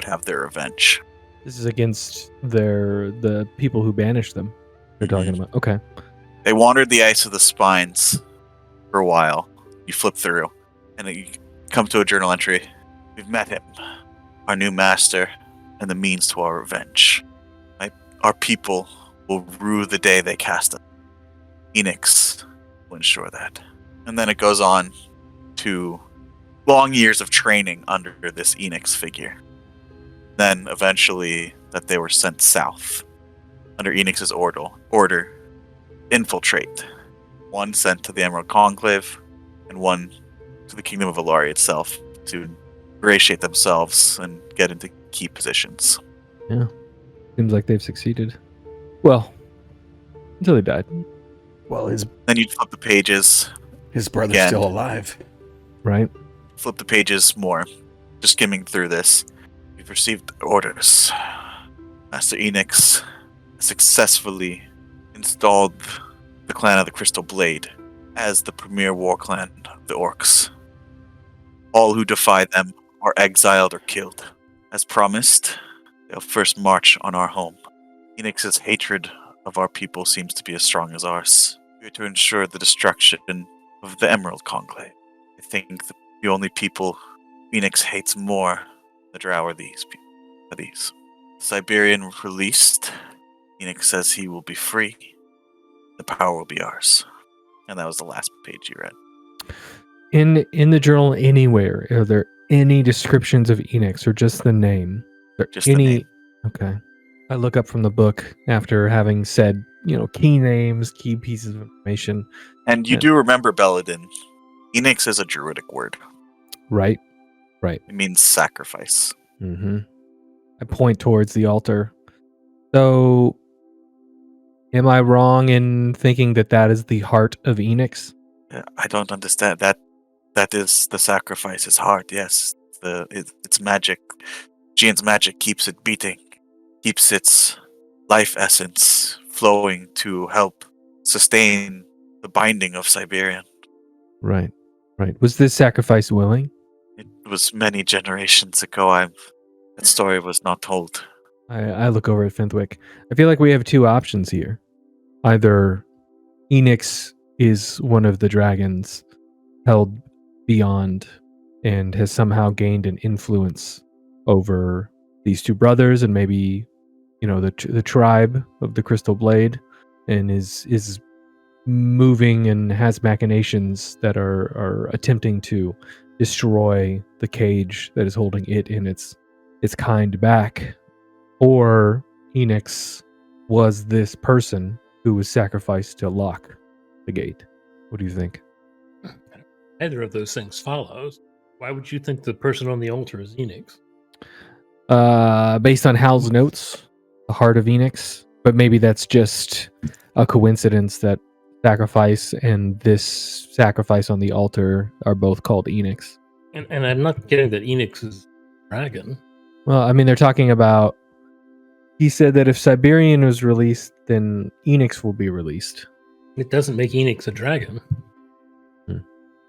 have their revenge. This is against the people who banished them. They're talking about. Okay. They wandered the ice of the spines for a while. You flip through, and you come to a journal entry. We've met him, our new master, and the means to our revenge. Our people will rue the day they cast us. Enix will ensure that. And then it goes on to long years of training under this Enix figure. Then eventually that they were sent south under Enix's order, infiltrate. One sent to the Emerald Conclave, and one to the Kingdom of Alari itself to ingratiate themselves and get into key positions. Yeah. Seems like they've succeeded. Well, until they died. Well, Then you flip the pages, his brother's Again. still alive. Right? flip the pages more. Just skimming through this. We've received orders. Master Enix successfully installed the clan of the Crystal Blade as the premier war clan of the Orcs. All who defy them are exiled or killed. As promised, they'll first march on our home. Enix's hatred of our people seems to be as strong as ours. We are to ensure the destruction of the Emerald Conclave. I think the only people Enix hates more than Drow are these people. Siberian released. Enix says he will be free. The power will be ours. And that was the last page you read. In the journal anywhere, are there any descriptions of Enix or just the name? Just the name. Okay. I look up from the book after having said, key names, key pieces of information. And you do remember Belladin. Enix is a druidic word. Right. It means sacrifice. Mm-hmm. I point towards the altar. So, am I wrong in thinking that is the heart of Enix? I don't understand. That is the sacrifice's heart, yes. It's magic. Gian's magic keeps it beating. Keeps its life essence flowing to help sustain the binding of Siberian. Right. Was this sacrifice willing? It was many generations ago. That story was not told. I look over at Fenthwick. I feel like we have two options here. Either Enix is one of the dragons held beyond and has somehow gained an influence over these two brothers and maybe, the tribe of the Crystal Blade, and is moving and has machinations that are attempting to destroy the cage that is holding it and its kind back. Or Enix was this person who was sacrificed to lock the gate. What do you think? Either of those things follows. Why would you think the person on the altar is Enix? Based on Hal's notes, the heart of Enix, but maybe that's just a coincidence that sacrifice and this sacrifice on the altar are both called Enix. And I'm not getting that Enix is a dragon. Well, I mean, they're talking about. He said that if Siberian was released, then Enix will be released. It doesn't make Enix a dragon.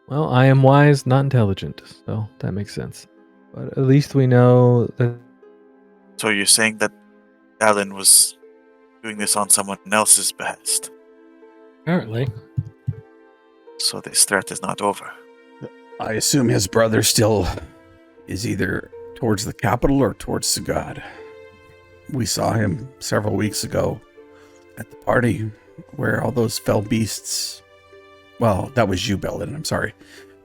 Well, I am wise, not intelligent, so that makes sense. But at least we know that. So you're saying that Alan was doing this on someone else's behest? Apparently. So this threat is not over. I assume his brother still is either towards the capital or towards Sagad. We saw him several weeks ago at the party where all those fell beasts... Well, that was you, Belden, I'm sorry.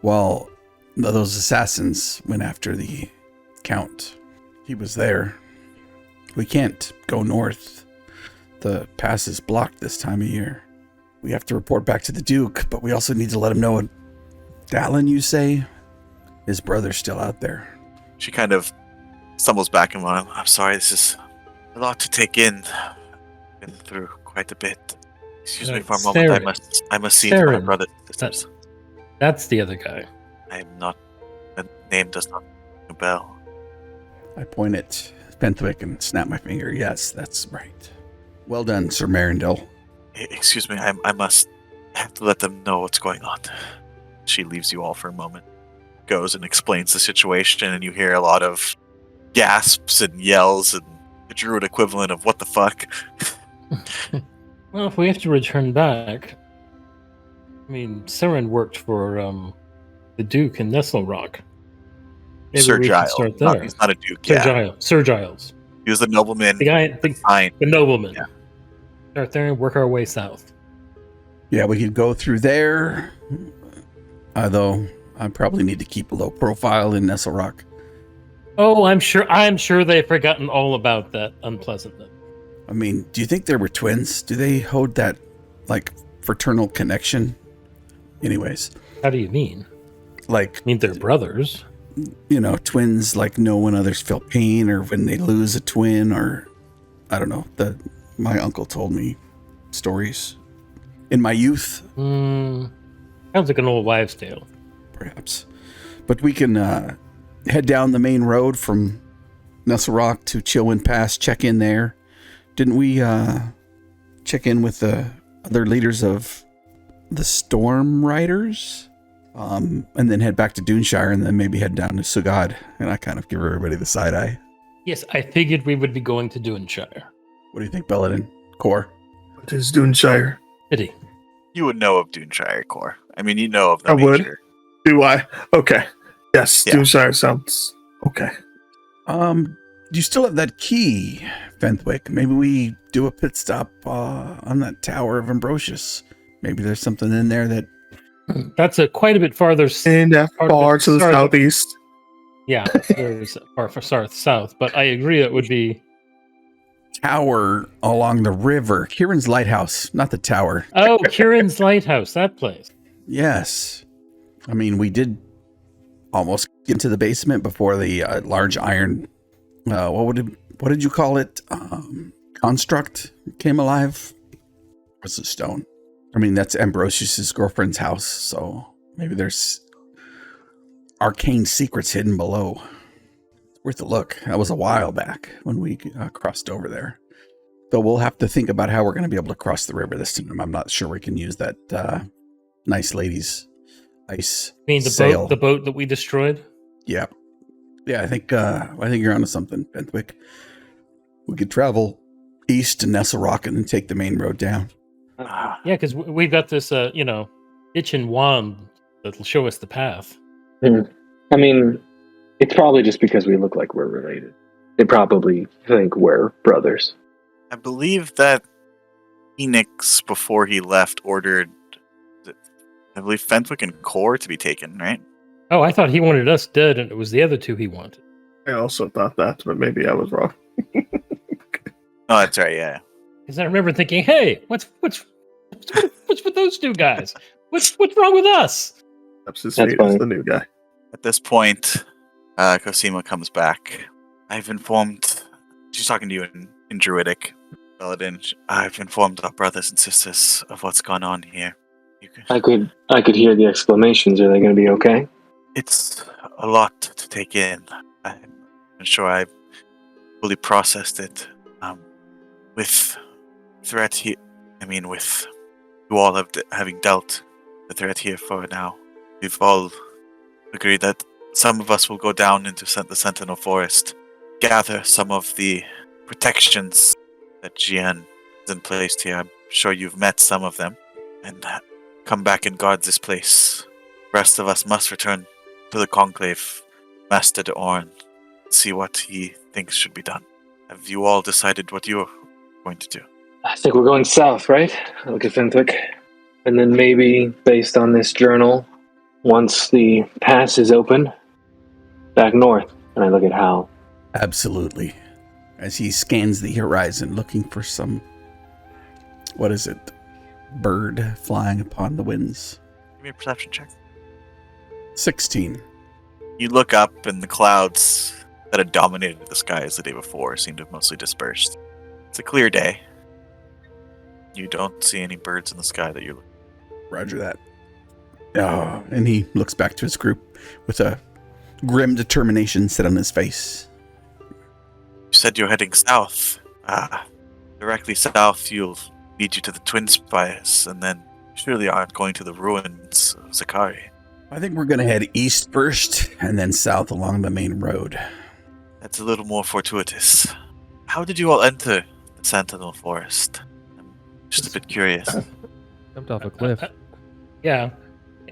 Well, those assassins went after the Count. He was there. We can't go north. The pass is blocked this time of year. We have to report back to the Duke, but we also need to let him know. Dallin, you say? His brother's still out there. She kind of stumbles back and I'm sorry, this is a lot to take in. Been through quite a bit. Excuse me for a moment. I must see to my brother and sisters. That's the other guy. I am not. The name does not ring a bell. I point at Fenthwick and snap my finger. Yes, that's right. Well done, Sir Marindel. Excuse me, I must have to let them know what's going on. She leaves you all for a moment, goes and explains the situation, and you hear a lot of gasps and yells and the druid equivalent of what the fuck. Well, if we have to return back, I mean, Siren worked for the Duke in Nestlerock. Maybe Sir we Giles. should start there. He's not a duke. Sir Giles. He was a nobleman. The guy, the nobleman. Yeah. Start there and work our way south. Yeah, we could go through there. Although I probably need to keep a low profile in Nestlerock. Oh, I'm sure they've forgotten all about that unpleasantness. I mean, do you think they were twins? Do they hold that, like, fraternal connection? Anyways. How do you mean? Like, I mean, they're brothers. You know, twins, like, know when others feel pain or when they lose a twin or, I don't know. My uncle told me stories in my youth. Sounds like an old wives' tale. Perhaps. But we can head down the main road from Nestlerock to Chillwind Pass, check in there. Didn't we check in with the other leaders of the Storm Riders? And then head back to Duneshire and then maybe head down to Sugad. And I kind of give everybody the side eye. Yes, I figured we would be going to Duneshire. What do you think, Belladin? Core? What is Duneshire? Pity. You would know of Duneshire Core. I mean, you know of the I major. would. Do I? Okay. Yes, Yeah. Duneshire sounds okay. Do you still have that key, Fenthwick? Maybe we do a pit stop on that Tower of Ambrosius. Maybe there's something in there that... That's quite a bit farther. And far to the southeast. Yeah, there's far south. But I agree, it would be Tower along the river. Kieran's Lighthouse, not the tower. Oh, Kieran's Lighthouse, that place. Yes. I mean, we did almost get into the basement before the large iron... what did you call it? Construct came alive? What's the stone? I mean, that's Ambrosius's girlfriend's house, so maybe there's arcane secrets hidden below. It's worth a look. That was a while back when we crossed over there. Though we'll have to think about how we're going to be able to cross the river this time. I'm not sure we can use that nice lady's ice I mean, sail. the boat that we destroyed? Yeah. Yeah, I think you're onto something, Fenthwick. We could travel east to Nestlerock and then take the main road down. Yeah, because we've got this, itch and wand that'll show us the path. I mean, it's probably just because we look like we're related. They probably think we're brothers. I believe that Enix, before he left, ordered, I believe, Fenthwick and Core to be taken, right? Oh, I thought he wanted us dead, and it was the other two he wanted. I also thought that, but maybe I was wrong. Oh, that's right, yeah. Because I remember thinking, hey, what's with those two guys? What's wrong with us? Perhaps his That's fate is fine. the new guy. At this point, Cosima comes back. I've informed... She's talking to you in Druidic, Paladin. I've informed our brothers and sisters of what's gone on here. I could hear the exclamations. Are they going to be okay? It's a lot to take in. I'm not sure I've fully processed it. With threat, with you all having dealt the threat here for now, we've all agreed that some of us will go down into the Sentinel Forest, gather some of the protections that Jian has in place here. I'm sure you've met some of them, and come back and guard this place. The rest of us must return to the Conclave, Master de Oren, see what he thinks should be done. Have you all decided what you're going to do? I think we're going south, right? I look at Fintwick. And then maybe, based on this journal, once the pass is open, back north. And I look at Hal. Absolutely. As he scans the horizon looking for some, what is it? Bird flying upon the winds. Give me a perception check. 16. You look up, and the clouds that had dominated the skies the day before seem to have mostly dispersed. It's a clear day. You don't see any birds in the sky that you're looking at. Roger that. Oh, and he looks back to his group with a grim determination set on his face. You said you're heading south. Directly south, you'll lead you to the Twin Spires, and then you surely aren't going to the ruins of Zakari. I think we're going to head east first and then south along the main road. That's a little more fortuitous. How did you all enter the Sentinel Forest? I'm just a bit curious. Jumped off a cliff. Yeah.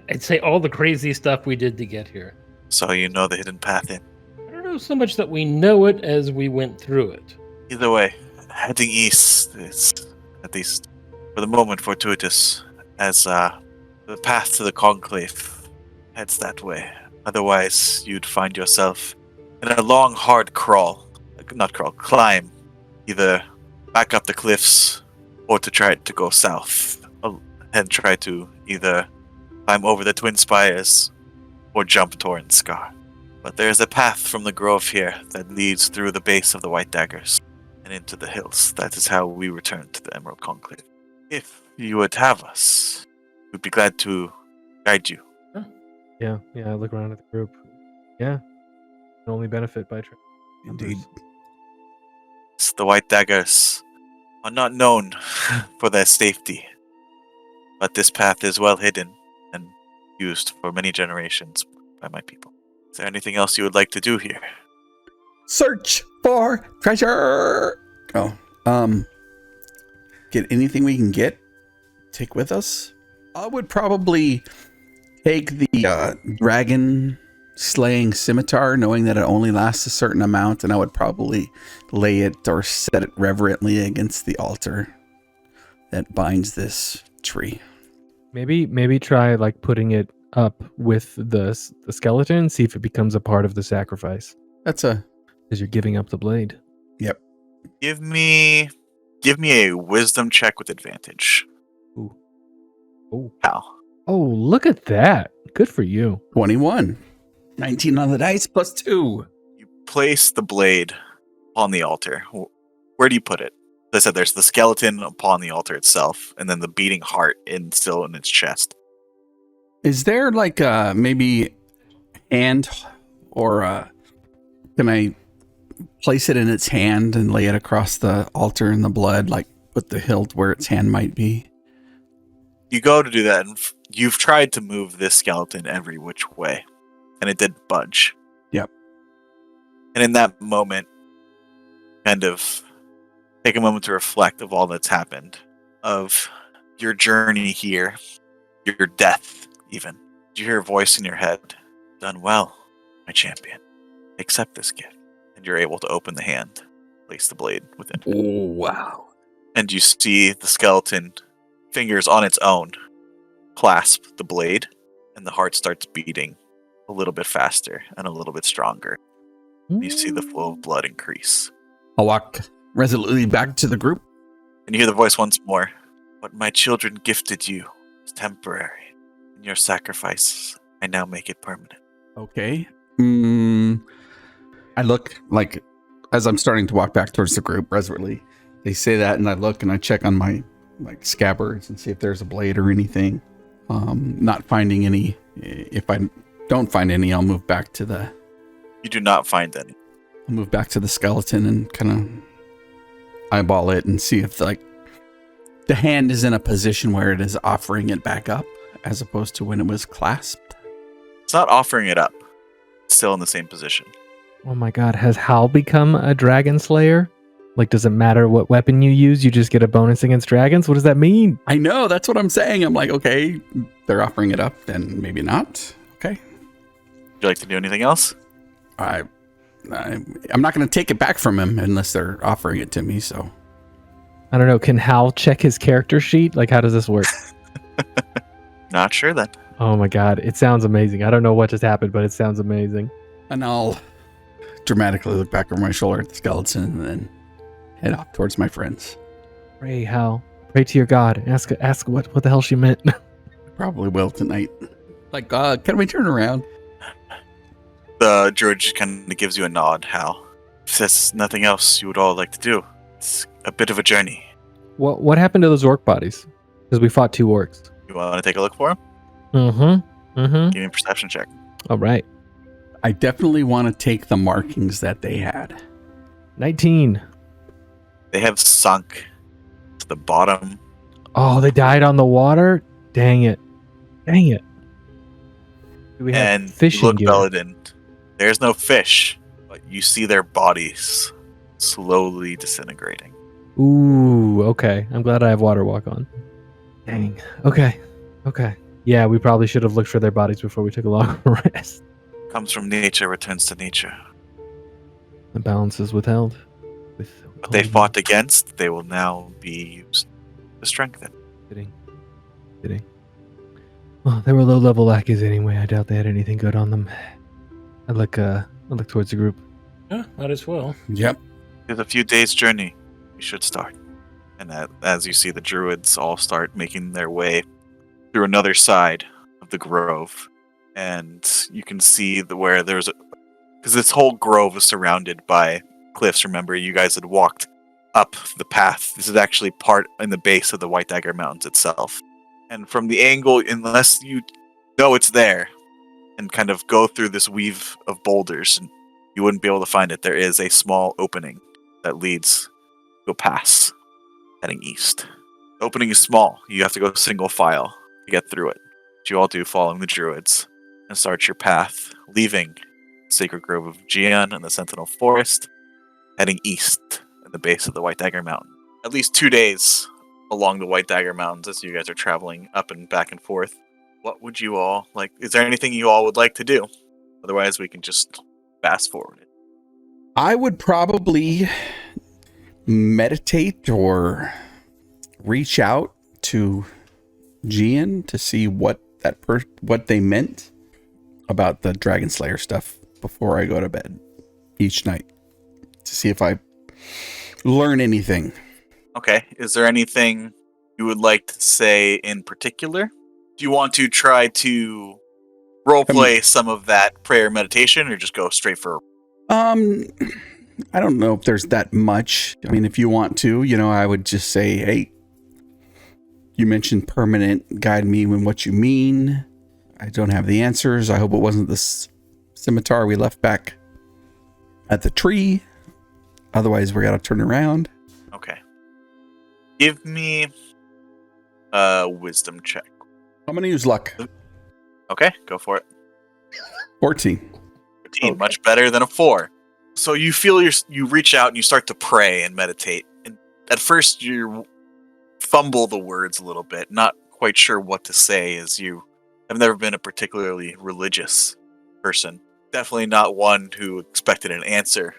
I'd say all the crazy stuff we did to get here. So you know the hidden path in. I don't know so much that we know it as we went through it. Either way, heading east is, at least for the moment, fortuitous, as the path to the Conclave heads that way. Otherwise, you'd find yourself in a long, hard climb, either back up the cliffs or to try to go south and try to either climb over the Twin Spires or jump Torrent Scar. But there's a path from the grove here that leads through the base of the White Daggers and into the hills. That is how we return to the Emerald Conclave. If you would have us, we'd be glad to guide you. Yeah, I look around at the group. Yeah, can only benefit by trying. Indeed. The White Daggers are not known for their safety, but this path is well hidden and used for many generations by my people. Is there anything else you would like to do here? Search for treasure! Get anything we can get, take with us? I would probably take the dragon slaying scimitar, knowing that it only lasts a certain amount, and I would probably lay it or set it reverently against the altar that binds this tree. Maybe try like putting it up with the skeleton, see if it becomes a part of the sacrifice. Because you're giving up the blade. Yep. Give me a wisdom check with advantage. Ooh. Oh. How? Oh, look at that. Good for you. 21. 19 on the dice plus 2. You place the blade on the altar. Where do you put it? As I said, there's the skeleton upon the altar itself, and then the beating heart still in its chest. Is there like maybe hand or can I place it in its hand and lay it across the altar in the blood, like put the hilt where its hand might be? You go to do that, and you've tried to move this skeleton every which way, and it did budge. Yep. And in that moment, kind of take a moment to reflect of all that's happened, of your journey here, your death even. You hear a voice in your head, "Done well, my champion. Accept this gift." And you're able to open the hand, place the blade within. Oh, wow. And you see the skeleton, fingers on its own, clasp the blade, and the heart starts beating a little bit faster and a little bit stronger. And you see the flow of blood increase. I'll walk resolutely back to the group. And you hear the voice once more. "What my children gifted you is temporary. In your sacrifice, I now make it permanent." Okay. I look like, as I'm starting to walk back towards the group resolutely, they say that, and I look and I check on my scabbards and see if there's a blade or anything. Not finding any. If I don't find any, I'll move back to the. You do not find any. I'll move back to the skeleton and kind of eyeball it and see if The hand is in a position where it is offering it back up, as opposed to when it was clasped. It's not offering it up. It's still in the same position. Oh my god, has Hal become a dragon slayer? Like, does it matter what weapon you use? You just get a bonus against dragons? What does that mean? I know, that's what I'm saying. I'm like, okay, they're offering it up, then maybe not. Okay. Would you like to do anything else? I'm not going to take it back from him unless they're offering it to me, so. I don't know. Can Hal check his character sheet? Like, how does this work? Not sure then. Oh my god, it sounds amazing. I don't know what just happened, but it sounds amazing. And I'll dramatically look back over my shoulder at the skeleton and then head off towards my friends. Pray, Hal. Pray to your god. Ask what the hell she meant. Probably will tonight. Like, can we turn around? The druid just kind of gives you a nod, Hal. If there's nothing else you would all like to do, it's a bit of a journey. What happened to those orc bodies? Because we fought 2 orcs. You want to take a look for them? Mm-hmm. Give me a perception check. All right. I definitely want to take the markings that they had. 19. They have sunk to the bottom. Oh, they died on the water? Dang it. Do we have And fishing look, gear? Belladin, there's no fish, but you see their bodies slowly disintegrating. Ooh, okay. I'm glad I have water walk on. Dang. Okay. Yeah, we probably should have looked for their bodies before we took a long rest. Comes from nature, returns to nature. The balance is withheld. What they fought against, they will now be used to strengthen. Kidding. Well, they were low-level lackeys anyway. I doubt they had anything good on them. I look towards the group. Yeah, might as well. Yep. With a few days' journey, we should start. And as you see, the druids all start making their way through another side of the grove. And you can see where there's because this whole grove is surrounded by cliffs. Remember, you guys had walked up the path. This is actually part in the base of the White Dagger Mountains itself. And from the angle, unless you know it's there, and kind of go through this weave of boulders, and you wouldn't be able to find it. There is a small opening that leads to a pass heading east. The opening is small. You have to go single file to get through it. But you all do, following the druids, and start your path, leaving the Sacred Grove of Gian and the Sentinel Forest, heading east at the base of the White Dagger Mountain. At least 2 days along the White Dagger Mountains as you guys are traveling up and back and forth. What would you all like? Is there anything you all would like to do? Otherwise, we can just fast forward it. I would probably meditate or reach out to Gian to see what they meant about the Dragon Slayer stuff before I go to bed each night, to see if I learn anything. Okay. Is there anything you would like to say in particular? Do you want to try to roleplay some of that prayer meditation, or just go straight for? I don't know if there's that much. I mean, if you want to, I would just say, hey, you mentioned permanent. Guide me in what you mean. I don't have the answers. I hope it wasn't the scimitar we left back at the tree. Otherwise, we got to turn around. Okay. Give me a wisdom check. I'm going to use luck. Okay, go for it. 14. 15, much better than a 4. So you feel you reach out and you start to pray and meditate. And at first you fumble the words a little bit, not quite sure what to say, as you have never been a particularly religious person. Definitely not one who expected an answer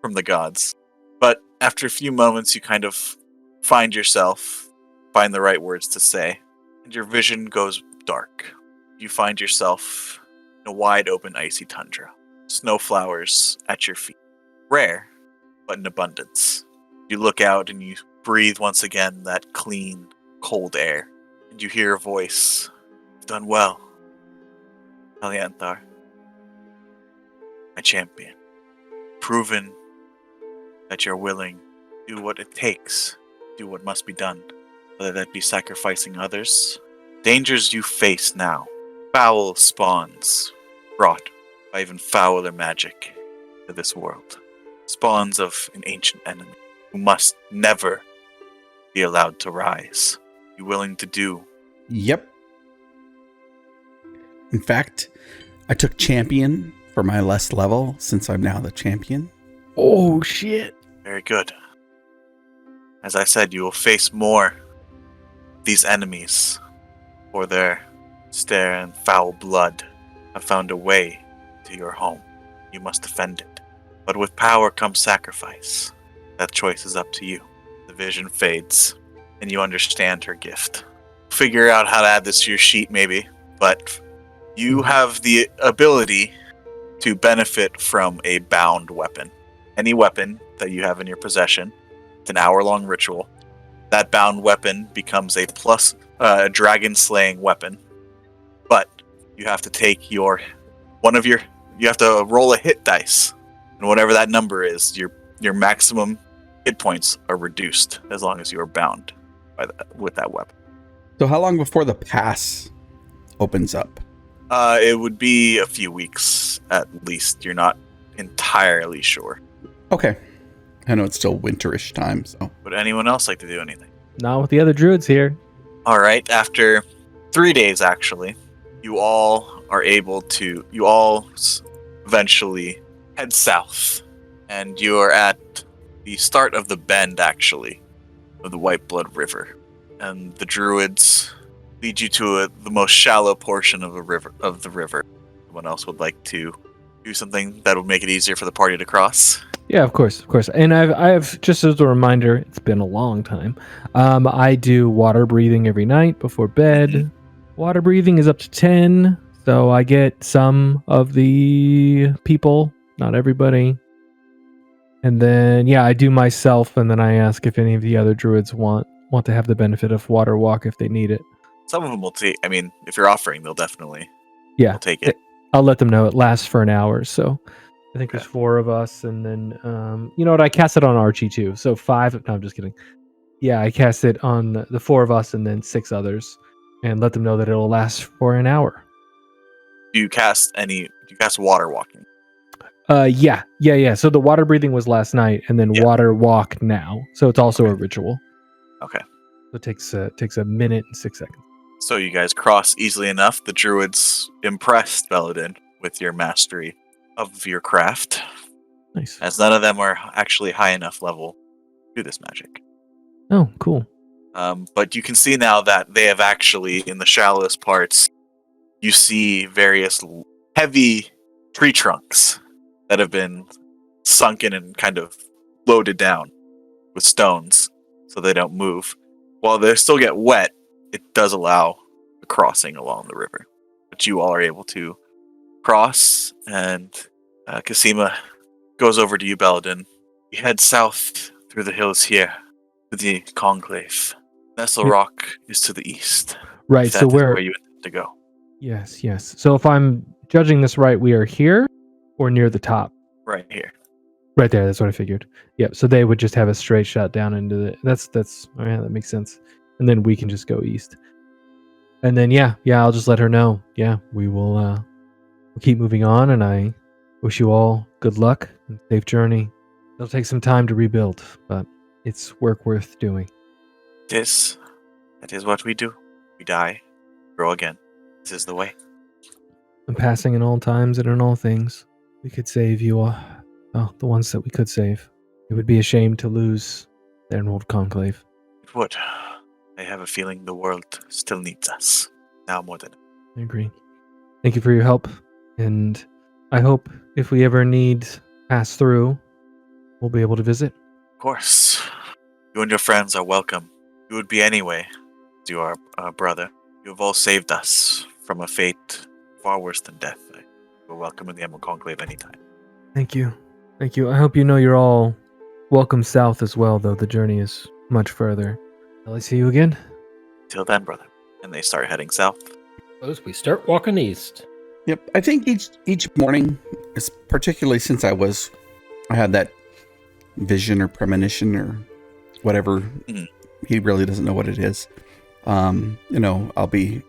from the gods. But after a few moments, you kind of find the right words to say, and your vision goes dark. You find yourself in a wide open icy tundra. Snow flowers at your feet. Rare, but in abundance. You look out and you breathe once again that clean, cold air. And you hear a voice. You've done well, Alianthar. My champion. Proven that you're willing to do what it takes. Do what must be done. Whether that be sacrificing others. Dangers you face now. Foul spawns brought by even fouler magic to this world. Spawns of an ancient enemy who must never be allowed to rise. You willing to do? Yep. In fact, I took champion for my less level since I'm now the champion. Oh shit! Very good. As I said, you will face more of these enemies, for their stare and foul blood have found a way to your home. You must defend it. But with power comes sacrifice. That choice is up to you. The vision fades, and you understand her gift. Figure out how to add this to your sheet, maybe, but you have the ability to benefit from a bound weapon. Any weapon that you have in your possession, it's an hour-long ritual. That bound weapon becomes a plus dragon-slaying weapon, but you have to take you have to roll a hit dice, and whatever that number is, your maximum hit points are reduced as long as you are bound with that weapon. So how long before the pass opens up? It would be a few weeks at least. You're not entirely sure. Okay. I know it's still winterish time, so. Would anyone else like to do anything? Not with the other druids here. All right. After 3 days, actually, you all eventually head south, and you are at the start of the bend, actually, of the White Blood River, and the druids lead you to the most shallow portion of the river. Someone else would like to do something that would make it easier for the party to cross? Yeah, of course. And I've just as a reminder, it's been a long time. I do water breathing every night before bed. Mhm. Water breathing is up to 10, so I get some of the people, not everybody. And then I do myself, and then I ask if any of the other druids want to have the benefit of water walk if they need it. Some of them will take. I mean, if you're offering, they'll definitely Yeah, will take it. I'll let them know it lasts for an hour. So I think there's 4 of us, and then you know what? I cast it on Archie too. So 5. No, I'm just kidding. Yeah, I cast it on the 4 of us, and then 6 others, and let them know that it'll last for an hour. Do you cast water walking? Yeah. So the water breathing was last night, and then water walk now. So it's also a ritual. Okay. So it takes a minute and 6 seconds. So you guys cross easily enough. The druids impressed Belladin with your mastery of your craft, Nice. as none of them are actually high enough level to do this magic. Oh, cool. But you can see now that they have actually, in the shallowest parts, you see various heavy tree trunks that have been sunken and kind of loaded down with stones so they don't move. While they still get wet, it does allow the crossing along the river. But you all are able to cross, and Casima goes over to you, Belladin. You head south through the hills here to the Conclave. Nestlerock is to the east. Right. That So is where you intend to go. Yes. So if I'm judging this right, we are here or near the top. Right here. Right there. That's what I figured. Yep. So they would just have a straight shot down into the. That's. Oh yeah, that makes sense. And then we can just go east. And then I'll just let her know. Yeah, we will. We'll keep moving on, and I wish you all good luck and safe journey. It'll take some time to rebuild, but it's work worth doing. That is what we do. We die, grow again. This is the way. And passing in all times and in all things, we could save you all. Well, the ones that we could save. It would be a shame to lose their old conclave. It would. I have a feeling the world still needs us. Now more than ever. I agree. Thank you for your help, and I hope if we ever need pass through, we'll be able to visit. Of course. You and your friends are welcome. You would be anyway, as you are a brother. You have all saved us from a fate far worse than death. You're welcome in the Emerald Conclave anytime. Thank you. I hope you know you're all welcome south as well, though the journey is much further. Will I see you again? Till then, brother. And they start heading south. Suppose we start walking east. Yep. I think each morning, particularly since I had that vision or premonition or whatever. Mhm. He really doesn't know what it is. I'll be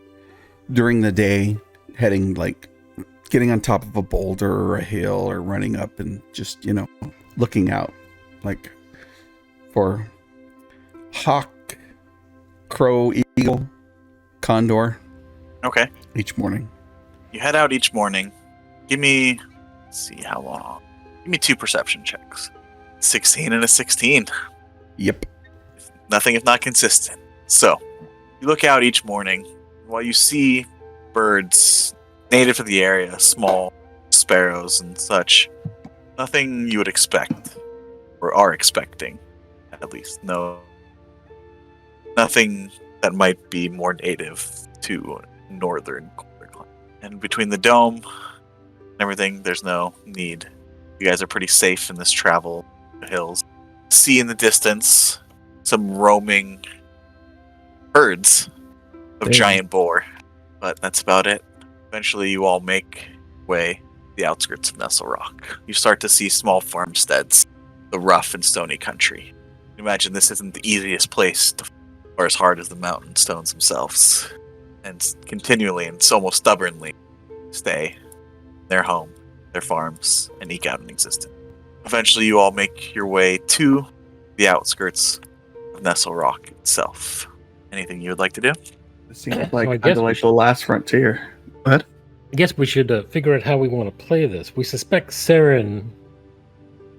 during the day heading, like, getting on top of a boulder or a hill or running up and just, looking out, like, for hawk crow, eagle, condor Okay. each morning. You head out each morning. Give me, let's see how long. Give me 2 perception checks. 16 and a 16. Yep. Nothing if not consistent. So, you look out each morning. While you see birds native to the area, small sparrows and such, nothing you would expect, or are expecting, at least. No, nothing that might be more native to northern colder climate. And between the dome and everything, there's no need. You guys are pretty safe in this travel to the hills. See in the distance some roaming herds of Damn. giant boar, but that's about it. Eventually, you all make way to the outskirts of Nestlerock. You start to see small farmsteads, the rough and stony country. Imagine this isn't the easiest place to, or as hard as the mountain stones themselves, and continually and almost stubbornly stay in their home, their farms, and eke out an existence. Eventually, you all make your way to the outskirts of Nestlerock itself. Anything you would like to do? It seems I like guess kind of we like should- the last frontier. What? I guess we should figure out how we want to play this. We suspect Saren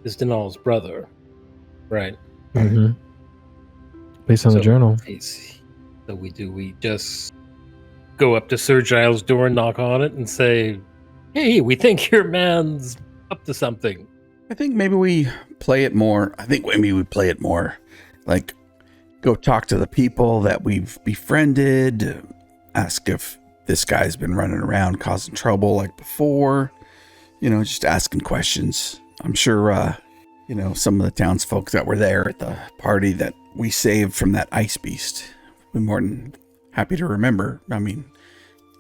is Denal's brother, right? Mm-hmm. Based on the So- journal. So we just go up to Sir Giles' door and knock on it and say, "Hey, we think your man's up to something." I think maybe we play it more. Like, go talk to the people that we've befriended, ask if this guy's been running around causing trouble like before, just asking questions. I'm sure, some of the townsfolk that were there at the party that we saved from that ice beast, we're more than happy to remember. I mean,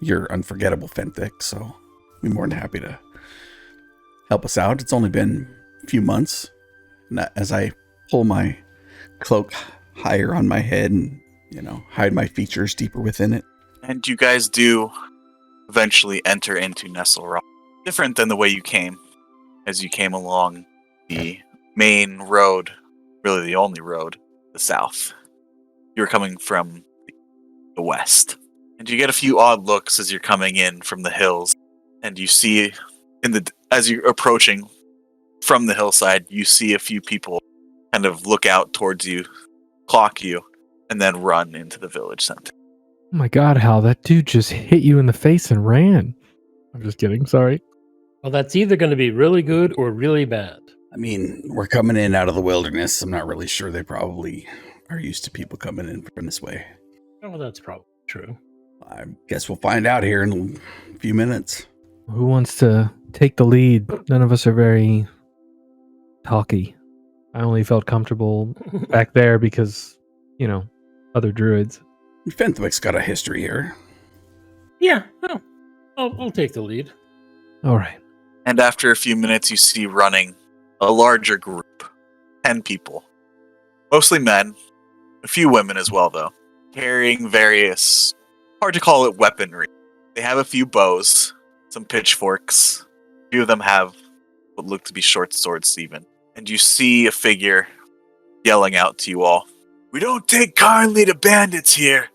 you're unforgettable, Fenthic, so we're more than happy to help us out. It's only been a few months. And as I pull my cloak higher on my head and, hide my features deeper within it. And you guys do eventually enter into Nestlerock. Different than the way you came, as you came along the main road, really the only road, the south. You were coming from the west. And you get a few odd looks as you're coming in from the hills. And you see, as you're approaching from the hillside, you see a few people kind of look out towards you, clock you, and then run into the village center. Oh my god, Hal, that dude just hit you in the face and ran. I'm just kidding, sorry. Well, that's either going to be really good or really bad. I mean, we're coming in out of the wilderness. I'm not really sure. They probably are used to people coming in from this way. Oh, that's probably true. I guess we'll find out here in a few minutes. Who wants to take the lead? None of us are very talky. I only felt comfortable back there because, other druids. Fenthwick's got a history here. Yeah, well, I'll take the lead. All right. And after a few minutes, you see running a larger group, 10 people. Mostly men, a few women as well, though, carrying various, hard to call it weaponry. They have a few bows, some pitchforks. A few of them have what look to be short swords, even. And you see a figure yelling out to you all, "We don't take kindly to bandits here.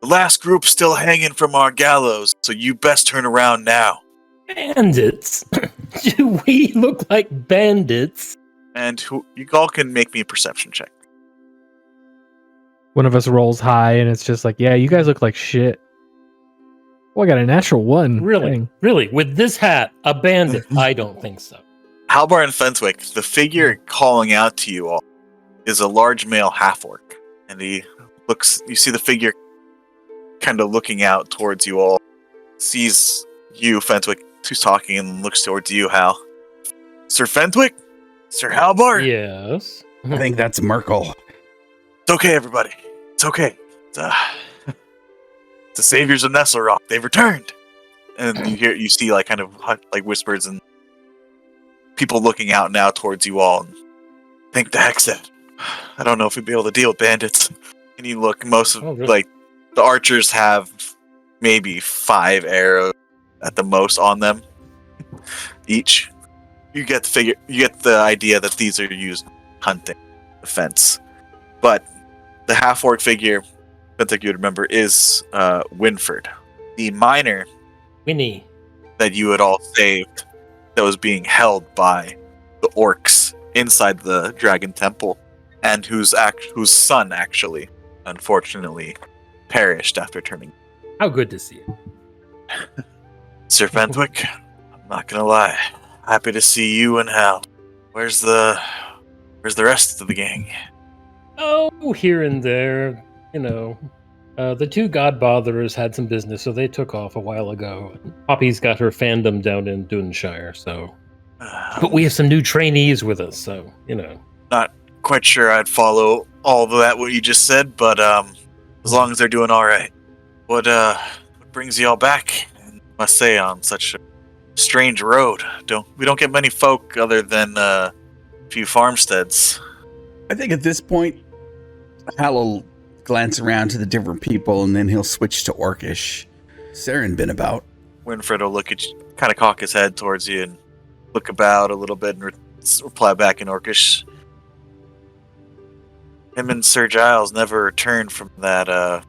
The last group's still hanging from our gallows, so you best turn around now." Bandits? Do we look like bandits? And you all can make me a perception check. One of us rolls high and it's just like, yeah, you guys look like shit. Oh, I got a natural one. Really? Dang. Really? With this hat, a bandit? I don't think so. Halbar and Fenswick, the figure calling out to you all is a large male half-orc. And you see the figure kind of looking out towards you all, sees you, Fenswick, who's talking, and looks towards you, Hal. "Sir Fenswick? Sir Halbar?" Yes. I think that's Merkel. "It's okay, everybody. It's okay. It's the saviors of Nestlerock. They've returned." And you see like kind of like whispers and people looking out now towards you all. And think the heck said, "I don't know if we'd be able to deal with bandits." And you look, most of Oh, really? like the archers have maybe 5 arrows at the most on them each. You get the idea that these are used hunting, defense. But the half-orc figure, I think you would remember, is Winford, the miner Winnie. that you had all saved, that was being held by the orcs inside the Dragon Temple, and whose son actually, unfortunately, perished after turning. How good to see you. Sir Fenwick, I'm not gonna lie, happy to see you and Hal. Where's the rest of the gang? Oh, here and there, the two Godbotherers had some business, so they took off a while ago. Poppy's got her fandom down in Dunshire, so. But we have some new trainees with us, so, Not quite sure I'd follow all of that what you just said, but as long as they're doing all right. What brings you all back? I must say, on such a strange road. We don't get many folk other than a few farmsteads. I think at this point, Hal will glance around to the different people, and then he'll switch to Orcish. Saren been about. Winfred will look at you, kind of cock his head towards you, and look about a little bit, and reply back in Orcish. Him and Sir Giles never returned from that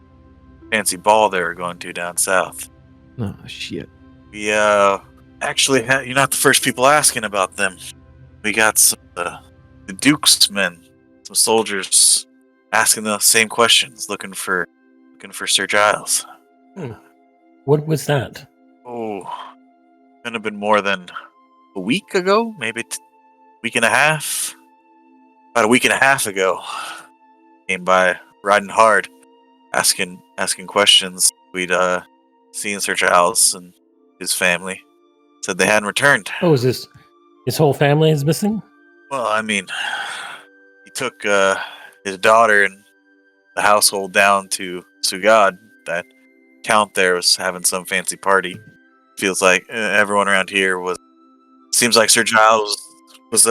fancy ball they were going to down south. Oh, shit. We actually you're not the first people asking about them. We got some the Duke's men, some soldiers asking the same questions, looking for Sir Giles. What was that? Oh, couldn't have been more than a week ago, maybe a week and a half. About a week and a half ago, came by riding hard, asking questions. We'd seen Sir Giles and his family. Said they hadn't returned. Oh, is this his whole family is missing? Well, I mean, he took his daughter and the household down to Sugad. That count there was having some fancy party. Feels like everyone around here was. Seems like Sir Giles was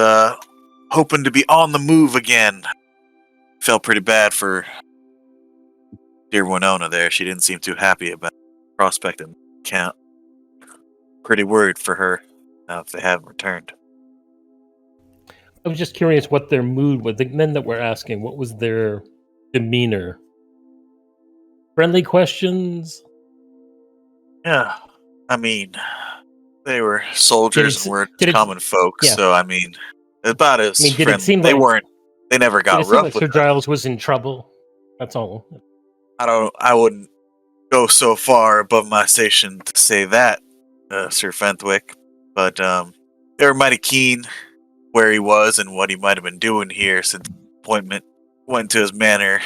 hoping to be on the move again. Felt pretty bad for dear Winona there. She didn't seem too happy about prospecting count. Pretty worried for her if they haven't returned. I was just curious what their mood was. The men that were asking, what was their demeanor? Friendly questions? Yeah, I mean, they were soldiers and we're common folk, yeah. so I mean, about as did friendly. It seem they like, weren't. They never got did it seem rough like with Sir them. Giles was in trouble. That's all. I wouldn't go so far above my station to say that, Sir Fenwick, but they were mighty keen where he was and what he might have been doing here since the appointment. Went to his manor,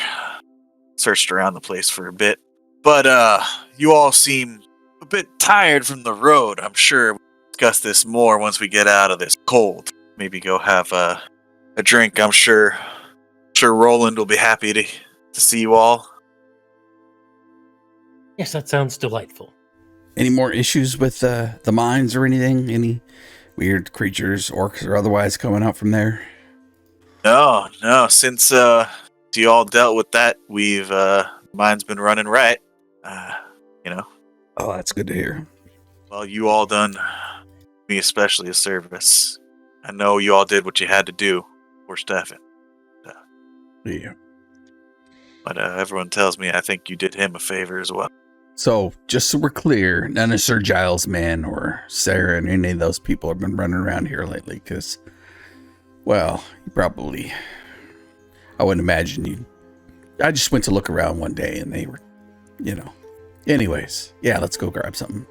searched around the place for a bit, but you all seem a bit tired from the road. I'm sure we'll discuss this more once we get out of this cold. Maybe go have a drink. I'm sure Roland will be happy to see you all. Yes, that sounds delightful. Any more issues with the mines or anything? Any weird creatures, orcs or otherwise, coming out from there? No. Since you all dealt with that, we've mine's been running right. Oh, that's good to hear. Well, you all done me especially a service. I know you all did what you had to do for Stefan. Yeah. But everyone tells me I think you did him a favor as well. So, just so we're clear, none of Sir Giles' men or Sarah and any of those people have been running around here lately, because, well, you probably, I wouldn't imagine you. I just went to look around one day and they were, Anyways, yeah, let's go grab something.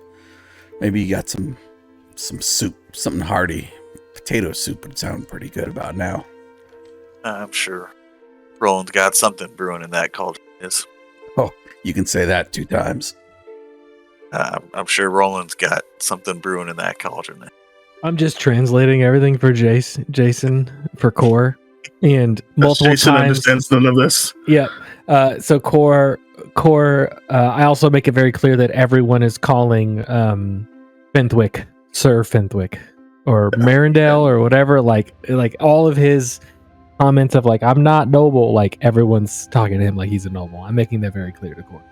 Maybe you got some soup, something hearty. Potato soup would sound pretty good about now. I'm sure Roland's got something brewing in that cauldron. Oh, you can say that 2 times. I'm sure Roland's got something brewing in that cauldron. I'm just translating everything for Jason for Core, and multiple Jason times. understands none of this. Yeah. So Core. I also make it very clear that everyone is calling Fenwick Sir Fenwick or Marindale or whatever. Like all of his comments of I'm not noble. Like everyone's talking to him like he's a noble. I'm making that very clear to Core.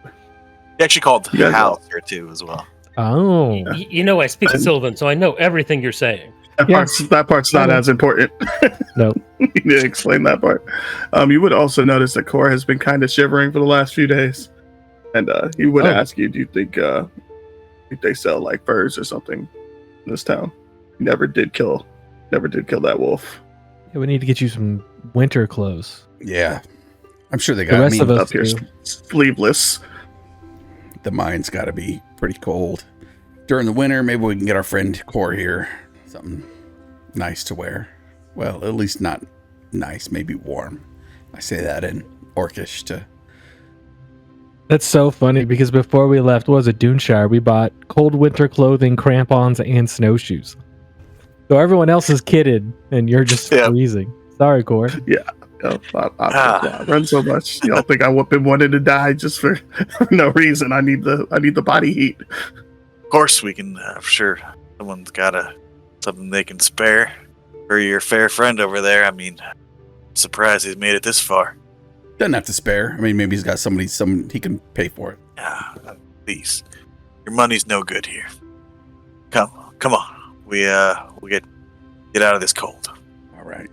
He actually called Hal here too as well. Oh. I speak Sylvan, so I know everything you're saying. That part's not as important. No. You need to explain that part. You would also notice that Cora has been kind of shivering for the last few days, and he would ask you, "Do you think they sell like furs or something in this town?" He never did kill that wolf. Yeah, we need to get you some winter clothes. Yeah. I'm sure they The got rest of us Up here, do. sleeveless. The mine's got to be pretty cold. During the winter, maybe we can get our friend Core here something nice to wear. Well, at least not nice, maybe warm. I say that in Orcish to... That's so funny because before we left, what was it, Duneshire, we bought cold winter clothing, crampons, and snowshoes. So everyone else is kitted, and you're just freezing. Sorry, Core. I run so much. Y'all think I've been wanting to die just for no reason? I need the body heat. Of course, we can. I'm sure someone's got something they can spare for your fair friend over there. I mean, I'm surprised he's made it this far. Doesn't have to spare. I mean, maybe he's got someone he can pay for it. Please, your money's no good here. Come on. We'll get out of this cold. All right.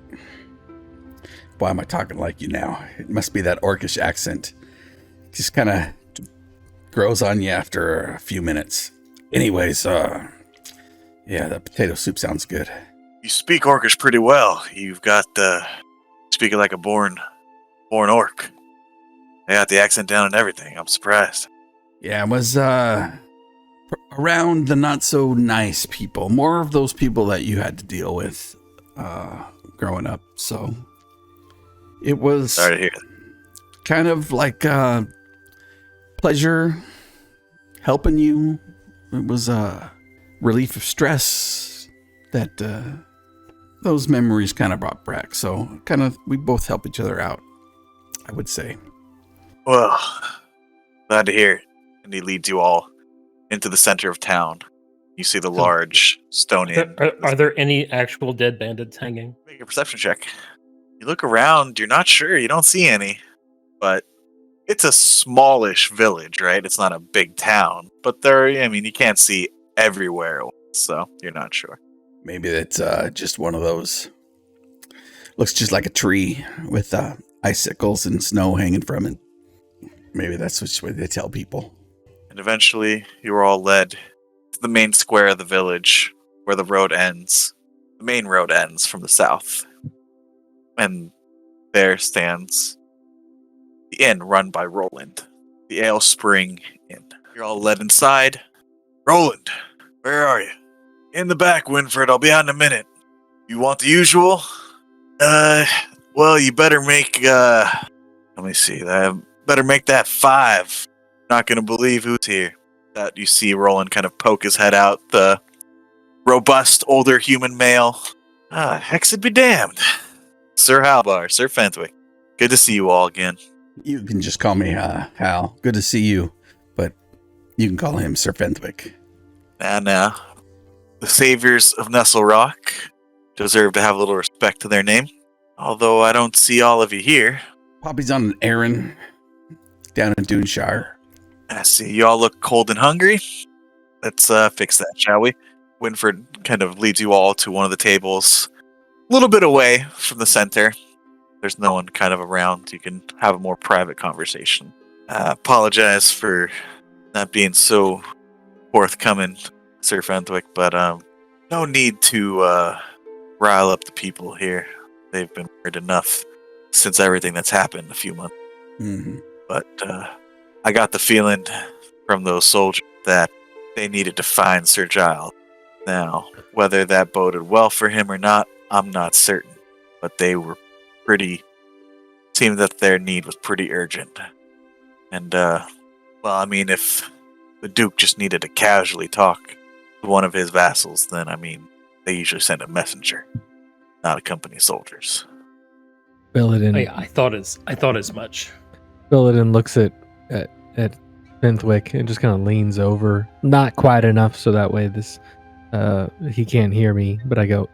Why am I talking like you now? It must be that Orcish accent. It just kind of grows on you after a few minutes. Anyways, yeah, the potato soup sounds good. You speak Orcish pretty well. You've got speaking like a born orc. I got the accent down and everything. I'm surprised. Yeah, it was around the not so nice people, more of those people that you had to deal with growing up. So it was Sorry to hear that. kind of like pleasure helping you. It was a relief of stress that those memories kind of brought back. So kind of we both help each other out, I would say. Well, glad to hear it. And he leads you all into the center of town. You see the large stone inn. Are there any actual dead bandits hanging? Make a perception check. You look around, you're not sure, you don't see any. But it's a smallish village, right? It's not a big town. But you can't see everywhere, so you're not sure. Maybe that's just one of those. Looks just like a tree with icicles and snow hanging from it. Maybe that's which way they tell people. And eventually, you were all led to the main square of the village, where the road ends. The main road ends from the south. And there stands the inn run by Roland, the Ale Spring Inn. You're all led inside. Roland, where are you? In the back, Winfred. I'll be out in a minute. You want the usual? Well, you better make, let me see. Better make that 5. Not gonna believe who's here. That you see Roland kind of poke his head out, the robust, older human male. Hexed be damned. Sir Halbar, Sir Fentwick. Good to see you all again. You can just call me Hal. Good to see you, but you can call him Sir Fentwick. And the saviors of Nestlerock deserve to have a little respect to their name. Although I don't see all of you here. Poppy's on an errand down in Duneshire. I see you all look cold and hungry. Let's fix that, shall we? Winfred kind of leads you all to one of the tables, a little bit away from the center. There's no one kind of around. You can have a more private conversation. Apologize for not being so forthcoming, Sir Fentwick, but no need to rile up the people here. They've been worried enough since everything that's happened a few months. Mm-hmm. But I got the feeling from those soldiers that they needed to find Sir Giles. Now, whether that boded well for him or not, I'm not certain. But they were seemed that their need was pretty urgent. And, if the Duke just needed to casually talk to one of his vassals, then, they usually send a messenger, not a company of soldiers. Billidan. I thought as much. Billidan looks at Fentwick and just kind of leans over, not quite enough so that way he can't hear me. But I go,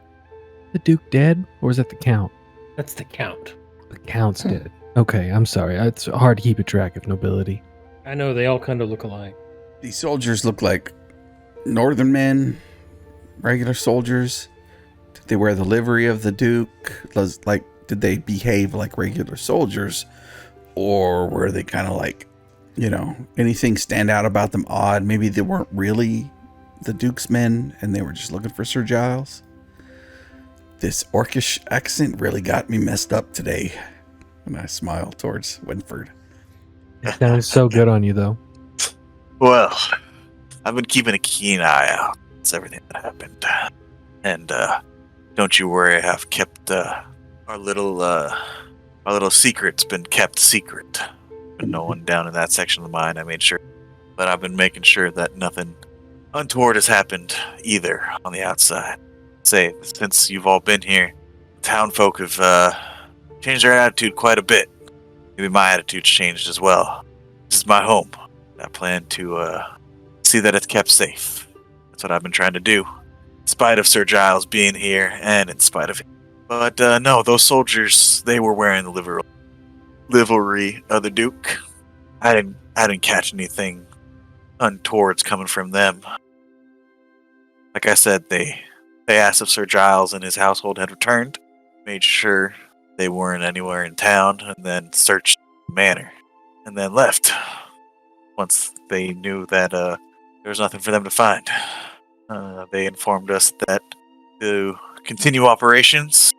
"The Duke dead, or is that the Count?" That's the Count. The Count's dead. Okay, I'm sorry. It's hard to keep a track of nobility. I know they all kind of look alike. These soldiers look like northern men, regular soldiers. Did they wear the livery of the Duke? Did they behave like regular soldiers? Or were they kind of like, anything stand out about them odd? Maybe they weren't really the Duke's men and they were just looking for Sir Giles. This orcish accent really got me messed up today. And I smile towards Winford. It sounds so good on you, though. Well, I've been keeping a keen eye out. That's everything that happened. And don't you worry, I've kept our little secret's been kept secret. And no one down in that section of the mine, I made sure. But I've been making sure that nothing untoward has happened either on the outside. Say, since you've all been here, town folk have changed their attitude quite a bit. Maybe my attitude's changed as well. This is my home. I plan to see that it's kept safe. That's what I've been trying to do. In spite of Sir Giles being here, and in spite of him. But no, those soldiers, they were wearing the livery of the Duke. I didn't catch anything untowards coming from them. Like I said, they asked if Sir Giles and his household had returned, made sure they weren't anywhere in town, and then searched the manor, and then left once they knew that there was nothing for them to find. They informed us that to continue operations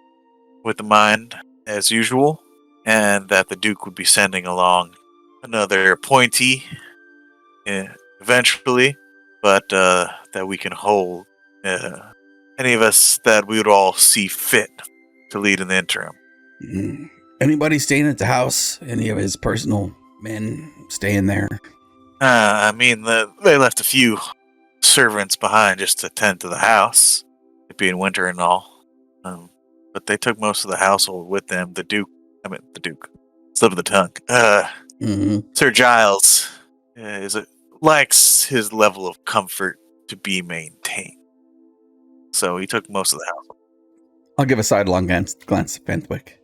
with the mine as usual, and that the Duke would be sending along another appointee eventually, but that we can hold any of us that we would all see fit to lead in the interim. Anybody staying at the house? Any of his personal men staying there? I mean, they left a few servants behind just to tend to the house, it being winter and all. But they took most of the household with them. The Duke, slip of the tongue. Sir Giles likes his level of comfort to be maintained. So he took most of the household. I'll give a sidelong glance to Fenthwick,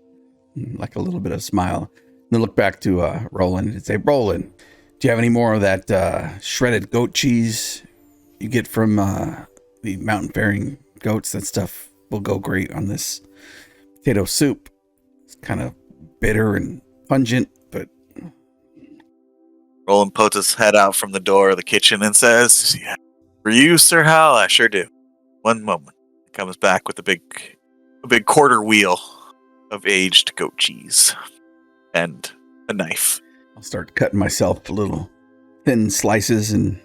like a little bit of smile. Then look back to Roland and say, Roland, do you have any more of that shredded goat cheese you get from the mountain-faring goats? That stuff will go great on this potato soup. It's kind of bitter and pungent, but... Roland puts his head out from the door of the kitchen and says, yeah, for you, Sir Hal, I sure do. One moment. He comes back with a big quarter wheel of aged goat cheese and a knife. I'll start cutting myself little thin slices and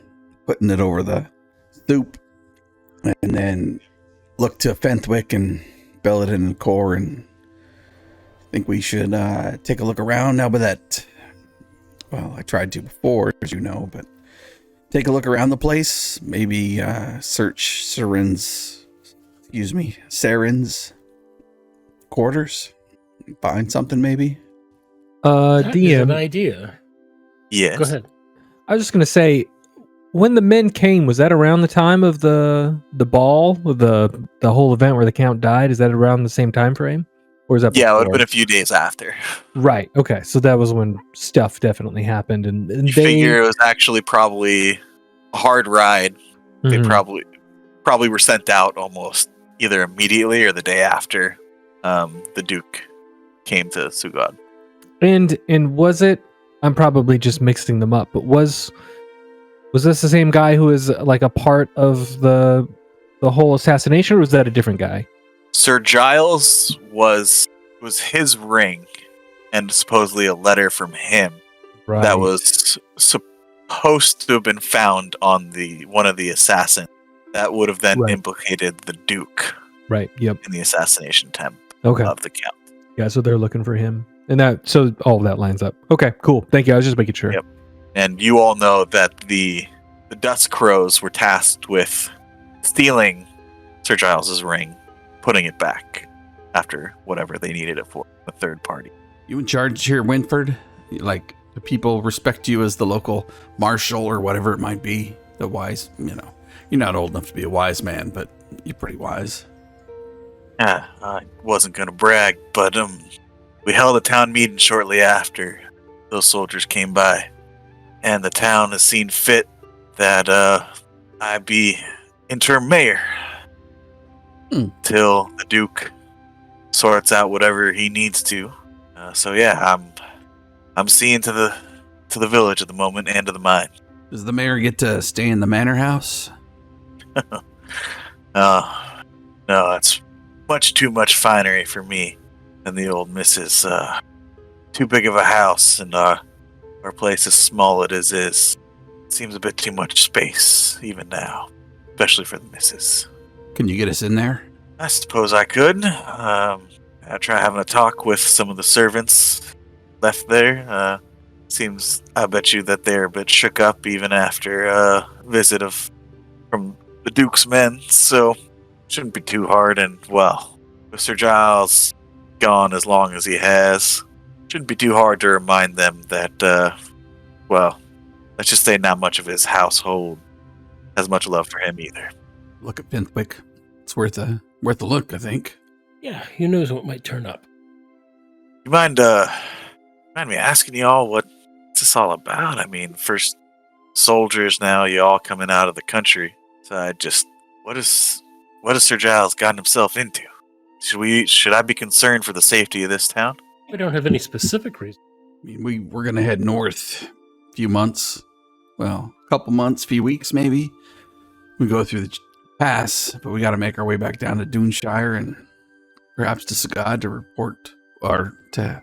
putting it over the soup, and then look to Fenthwick and Belladin and Core, and think we should take a look around now. But that, well, I tried to before, as you know, but take a look around the place. Maybe search Saren's quarters. Find something, maybe. That is DM, an idea. Yes. Go ahead. I was just gonna say, when the men came, was that around the time of the ball, the whole event where the Count died? Is that around the same time frame, or is that? Yeah, it would have before? been a few days after. Right. Okay. So that was when stuff definitely happened, and You they figure it was actually probably a hard ride. They Mhm. probably were sent out almost either immediately or the day after the Duke came to Sugod. And was it? I'm probably just mixing them up, but was this the same guy who was like a part of the whole assassination, or was that a different guy? Sir Giles was his ring, and supposedly a letter from him Right. that was supposed to have been found on one of the assassins. That would have then Right. implicated the Duke Right. Yep. in the assassination attempt Okay. of the Count. Yeah. So they're looking for him, and so all of that lines up. Okay. Cool. Thank you. I was just making sure. Yep. And you all know that the Dust Crows were tasked with stealing Sir Giles's ring, putting it back after whatever they needed it for, a third party. You in charge here, Winford? Like, the people respect you as the local marshal or whatever it might be. The wise, you're not old enough to be a wise man, but you're pretty wise. I wasn't going to brag, but we held a town meeting shortly after those soldiers came by, and the town has seen fit that I be interim mayor. till the Duke sorts out whatever he needs to. So yeah, I'm seeing to the village at the moment and to the mine. Does the mayor get to stay in the manor house? No, it's much too much finery for me and the old missus. Too big of a house, and our place is small as is. Seems a bit too much space, even now, especially for the missus. Can you get us in there? I suppose I could. I'll try having a talk with some of the servants left there. Seems, I bet you that they're a bit shook up even after a visit from the Duke's men, so shouldn't be too hard. And, well, with Sir Giles gone as long as he has, shouldn't be too hard to remind them that, well, let's just say not much of his household has much love for him either. Look at Fintwick. It's worth a look, I think. Yeah, who knows what might turn up. You mind me asking y'all what's this all about? I mean, first soldiers, now you all coming out of the country. So what has Sir Giles gotten himself into? Should I be concerned for the safety of this town? We don't have any specific reason. I mean, we're gonna head north a few months. Well, a couple months, few weeks maybe. We go through the pass, but we got to make our way back down to Duneshire and perhaps to Sagad to report or to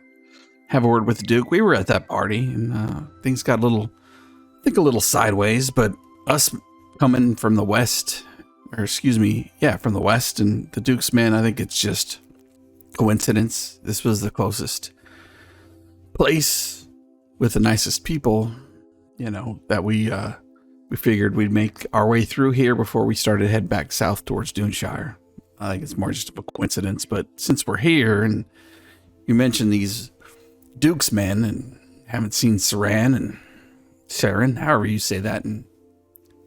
have a word with the Duke. We were at that party, and things got a little sideways. But us coming from the west, from the west, and the Duke's men, I think it's just coincidence. This was the closest place with the nicest people, that we figured we'd make our way through here before we started to head back south towards Duneshire. I think it's more just a coincidence, but since we're here and you mentioned these Duke's men and haven't seen Saren, however you say that in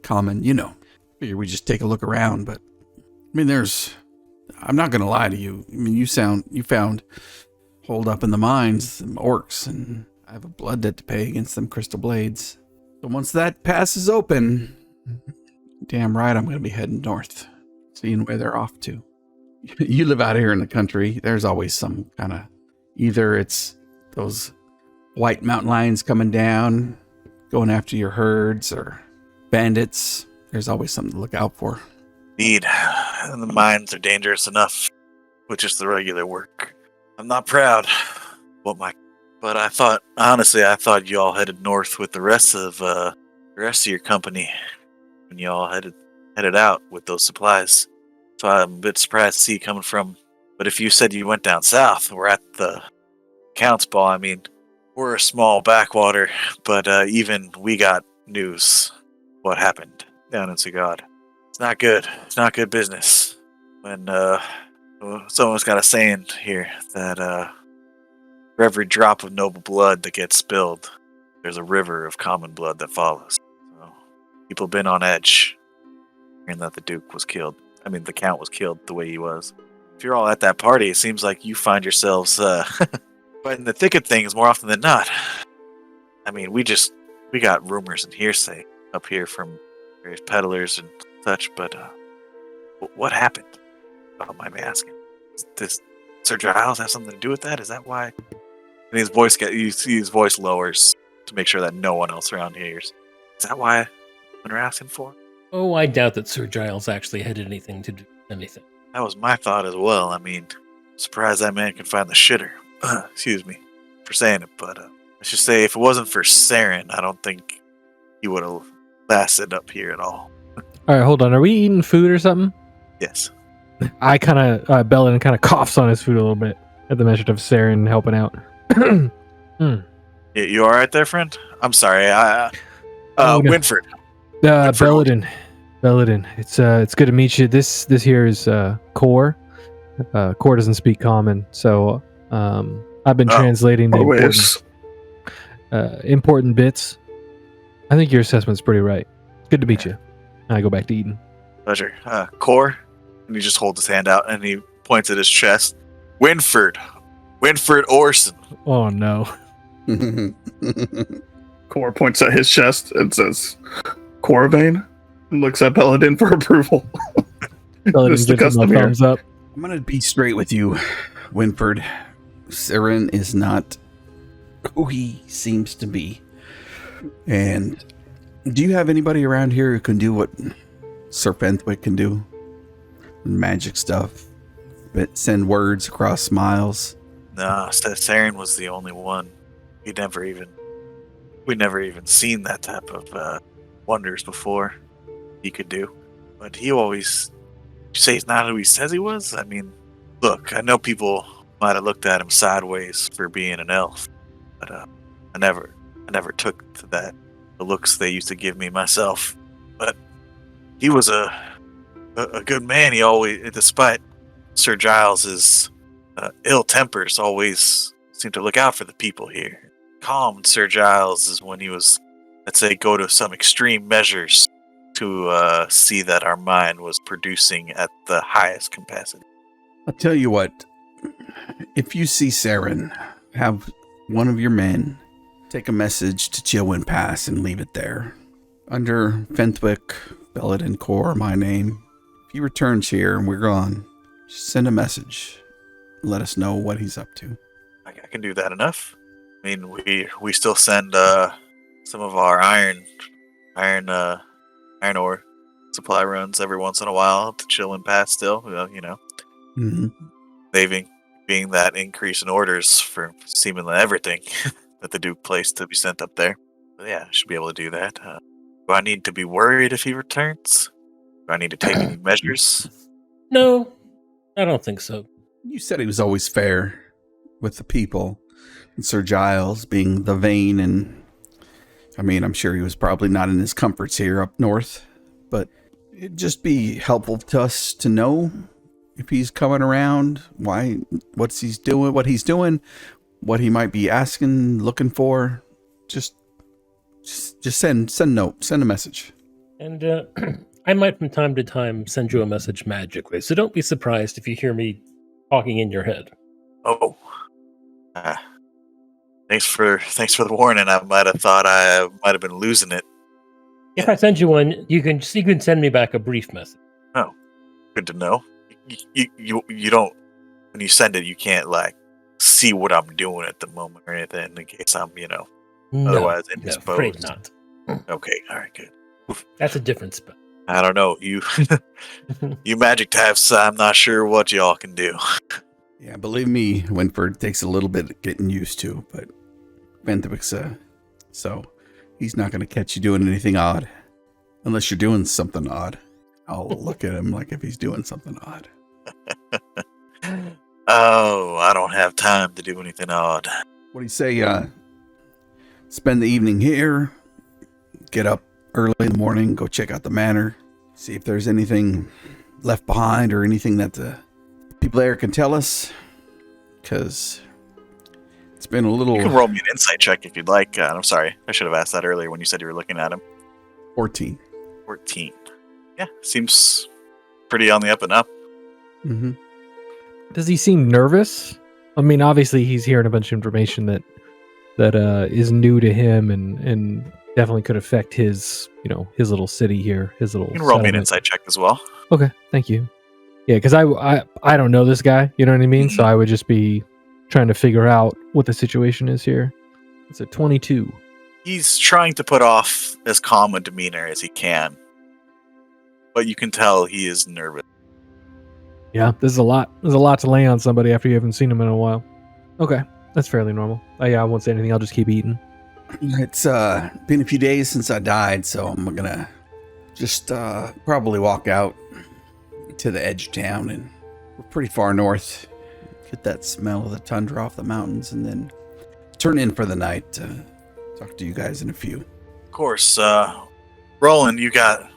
common, figure we just take a look around. But I mean, I'm not going to lie to you. I mean, you found holed up in the mines, some orcs, and I have a blood debt to pay against them crystal blades. So once that pass is open, damn right I'm going to be heading north, seeing where they're off to. You live out here in the country, there's always some kind of, either it's those white mountain lions coming down, going after your herds, or bandits. There's always something to look out for. Indeed, and the mines are dangerous enough with just the regular work. I'm not proud, but I thought you all headed north with the rest of your company when you all headed out with those supplies. So I'm a bit surprised to see you coming from. But if you said you went down south, we're at the Count's Ball. I mean, we're a small backwater, but even we got news what happened down in Sagad. It's not good. It's not good business. When someone's got a saying here that for every drop of noble blood that gets spilled, there's a river of common blood that follows. So people have been on edge hearing that the Duke was killed. I mean, the Count was killed the way he was. If you're all at that party, it seems like you find yourselves right in the thick of things more often than not. I mean, we got rumors and hearsay up here from various peddlers and such, but what happened? Don't mind me asking. Does Sir Giles have something to do with that? Is that why? And his voice lowers to make sure that no one else around hears. Is that why we're asking for? Oh, I doubt that Sir Giles actually had anything to do with anything. That was my thought as well. I mean, surprised that man can find the shitter. Excuse me for saying it, but let's just say if it wasn't for Saren, I don't think he would have lasted up here at all. All right, hold on. Are we eating food or something? Yes. I kind of, Belladin kind of coughs on his food a little bit at the mention of Saren helping out. You all right there, friend? I'm sorry. No. Winford. Belladin. It's good to meet you. This here is Core. Core doesn't speak common, so I've been translating the important bits. I think your assessment's pretty right. Good to meet you. I go back to Eden. Pleasure. Core, and he just holds his hand out and he points at his chest. Winford Orson. Oh no. Cor points at his chest and says, Corvain, and looks at Belladin for approval. Belladin That's the gives him a custom here. thumbs up. I'm gonna be straight with you, Winford. Saren is not who he seems to be. And do you have anybody around here who can do what Sir Fenthwick can do? Magic stuff. But send words across miles. No, Saren was the only one. We'd never even seen that type of wonders before he could do. But he always say he's not who he says he was. I mean, look, I know people might have looked at him sideways for being an elf, but I never took to that. The looks they used to give me myself. But he was a good man. He always, despite Sir Giles's ill tempers, always seemed to look out for the people here. Calmed Sir Giles is when he was, let's say, go to some extreme measures to see that our mind was producing at the highest capacity. I'll tell you what. If you see Saren, have one of your men take a message to Chilwyn Pass and leave it there. Under Fenthwick, Belladin Core, my name. If he returns here and we're gone, just send a message. Let us know what he's up to. I can do that enough. I mean, we still send some of our iron ore supply runs every once in a while to Chilwyn Pass still, you know. Mm-hmm. Saving being that increase in orders for seemingly everything that the Duke placed to be sent up there. But yeah, I should be able to do that. Do I need to be worried if he returns? Do I need to take any measures? No, I don't think so. You said he was always fair with the people. And Sir Giles being the vain, and I mean, I'm sure he was probably not in his comforts here up north, but it'd just be helpful to us to know if he's coming around, what he's doing, what he might be asking, looking for. Just send a message. And I might from time to time send you a message magically, so don't be surprised if you hear me talking in your head. Oh. Thanks for the warning. I might have thought I might have been losing it. If I send you one, you can send me back a brief message. Oh, good to know. You don't, when you send it, you can't like see what I'm doing at the moment or anything in case I'm otherwise indisposed. No, afraid not. Okay, all right, good. That's a different spell. I don't know you magic types. I'm not sure what y'all can do. Yeah, believe me, Winford, takes a little bit of getting used to, but Fenthwick's so he's not going to catch you doing anything odd. Unless you're doing something odd. I'll look at him like if he's doing something odd. Oh, I don't have time to do anything odd. What do you say, spend the evening here, get up early in the morning, go check out the manor, see if there's anything left behind or anything that the people there can tell us, because it's been a little... You can roll me an insight check if you'd like. I'm sorry, I should have asked that earlier when you said you were looking at him. 14. 14. Yeah, seems pretty on the up and up. Mm-hmm. Does he seem nervous? I mean, obviously he's hearing a bunch of information that is new to him and definitely could affect his little city here, his little... You can roll me an settlement. insight check as well. Okay, thank you. Yeah, because I don't know this guy, you know what I mean? So I would just be trying to figure out what the situation is here. It's a 22. He's trying to put off as calm a demeanor as he can, but you can tell he is nervous. Yeah, there's a lot to lay on somebody after you haven't seen him in a while. Okay, that's fairly normal. I won't say anything. I'll just keep eating. It's been a few days since I died, so I'm gonna just probably walk out to the edge of town, and we're pretty far north. Get that smell of the tundra off the mountains, and then turn in for the night. Talk to you guys in a few. Of course, Roland, you got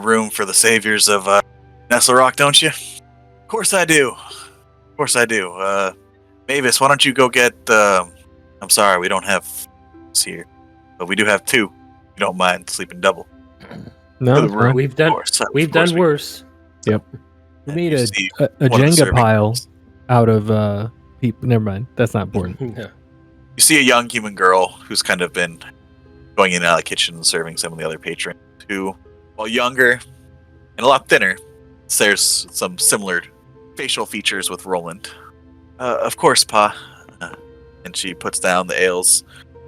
room for the saviors of Nestlerock, don't you? Of course I do. Mavis, why don't you go get... I'm sorry, we don't have this here, but we do have 2. You don't mind sleeping double. No, For the room, we've of done course, of we've course done worse. Yep. We And made you a see a one of the Jenga serving pile girls. out of people. Never mind. That's not important. Yeah. You see a young human girl who's kind of been going in and out of the kitchen and serving some of the other patrons, who, while younger and a lot thinner, shares some similar facial features with Roland. Of course, Pa. And she puts down the ales.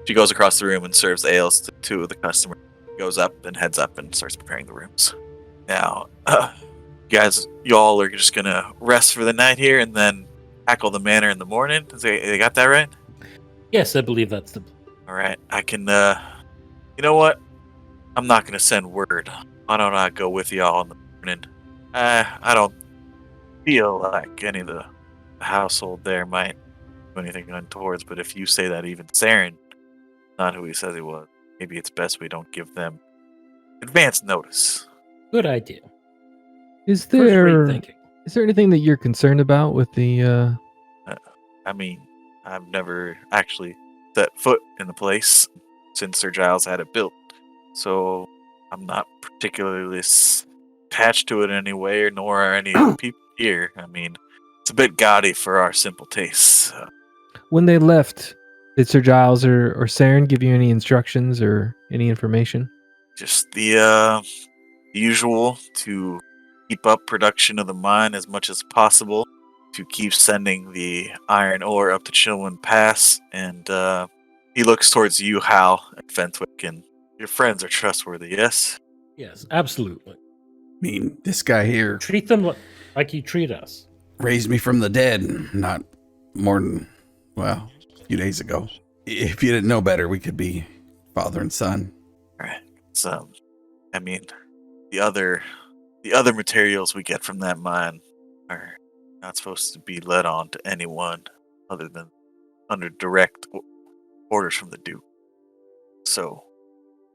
She goes across the room and serves ales to two of the customers. Goes up and heads up and starts preparing the rooms. Now, guys, y'all are just gonna rest for the night here and then tackle the manor in the morning. They got that right? Yes, I believe that's the. All right, I can. You know what? I'm not gonna send word. Why don't I go with y'all in the morning? I don't feel like any of the household there might do anything untoward. But if you say that even Saren, not who he says he was, maybe it's best we don't give them advance notice. Good idea. Is First-rate there thinking. is there anything that you're concerned about with the? I mean, I've never actually set foot in the place since Sir Giles had it built, so I'm not particularly attached to it in any way, nor are any of the people here. I mean, it's a bit gaudy for our simple tastes. When they left, did Sir Giles or Saren give you any instructions or any information? Just the usual, to keep up production of the mine as much as possible, to keep sending the iron ore up to Chilwyn Pass, and he looks towards you, Hal, and Fenwick, and your friends are trustworthy, yes? Yes, absolutely. I mean, this guy here Treat them like you treat us. raised me from the dead, not more than, well, a few days ago. If you didn't know better, we could be father and son. Alright, so, I mean, the other materials we get from that mine are not supposed to be let on to anyone other than under direct orders from the Duke. So,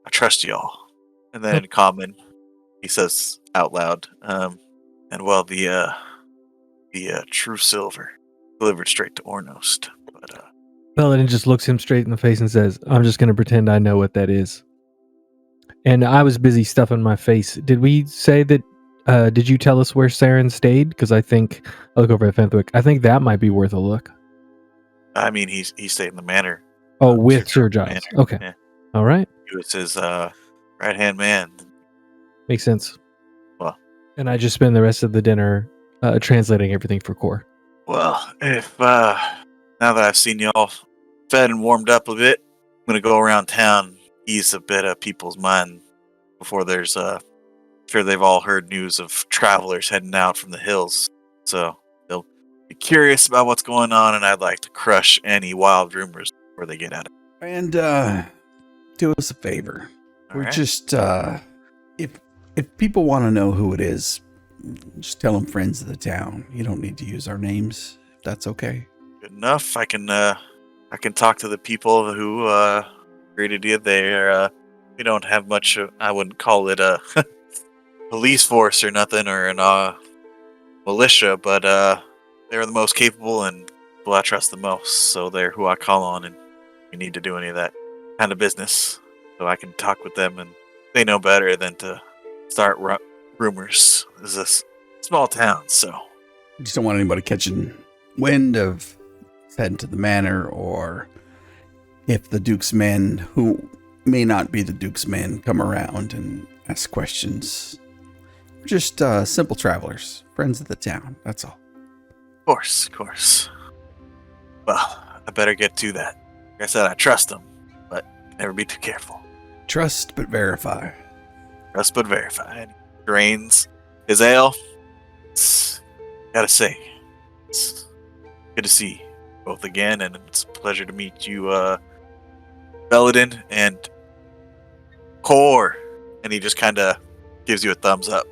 I trust y'all. And then in common, he says out loud, and well, the true silver delivered straight to Ornost. But Paladin just looks him straight in the face and says, "I'm just going to pretend I know what that is." And I was busy stuffing my face. Did we say that? Did you tell us where Saren stayed? Because I think I'll look over at Fenwick. I think that might be worth a look. I mean, he stayed in the manor. Oh, with Sir Giles' Giles. manor. Okay. Yeah. All right. He was his right-hand man. Makes sense. Well. And I just spend the rest of the dinner translating everything for Core. Well, if now that I've seen y'all fed and warmed up a bit, I'm gonna go around town, ease a bit of people's mind before there's sure they've all heard news of travelers heading out from the hills. So they'll be curious about what's going on, and I'd like to crush any wild rumors before they get at it. And do us a favor. All We're right? just if people want to know who it is, just tell them friends of the town. You don't need to use our names, if that's okay. Good enough. I can talk to the people who greeted you there. We don't have much. I wouldn't call it a police force or nothing, or an militia, but they're the most capable and who I trust the most. So they're who I call on, and we need to do any of that kind of business. So I can talk with them, and they know better than to start rumors. This is a small town, so I just don't want anybody catching wind of heading to the manor, or if the Duke's men, who may not be the Duke's men, come around and ask questions. We're just simple travelers, friends of the town, that's all. of course. Well, I better get to that. Like I said, I trust them, but never be too careful. Trust but verify. Trust but verify. And he drains his ale. Gotta say, it's good to see you both again, and it's a pleasure to meet you, Belladin and Core. And he just kind of gives you a thumbs up.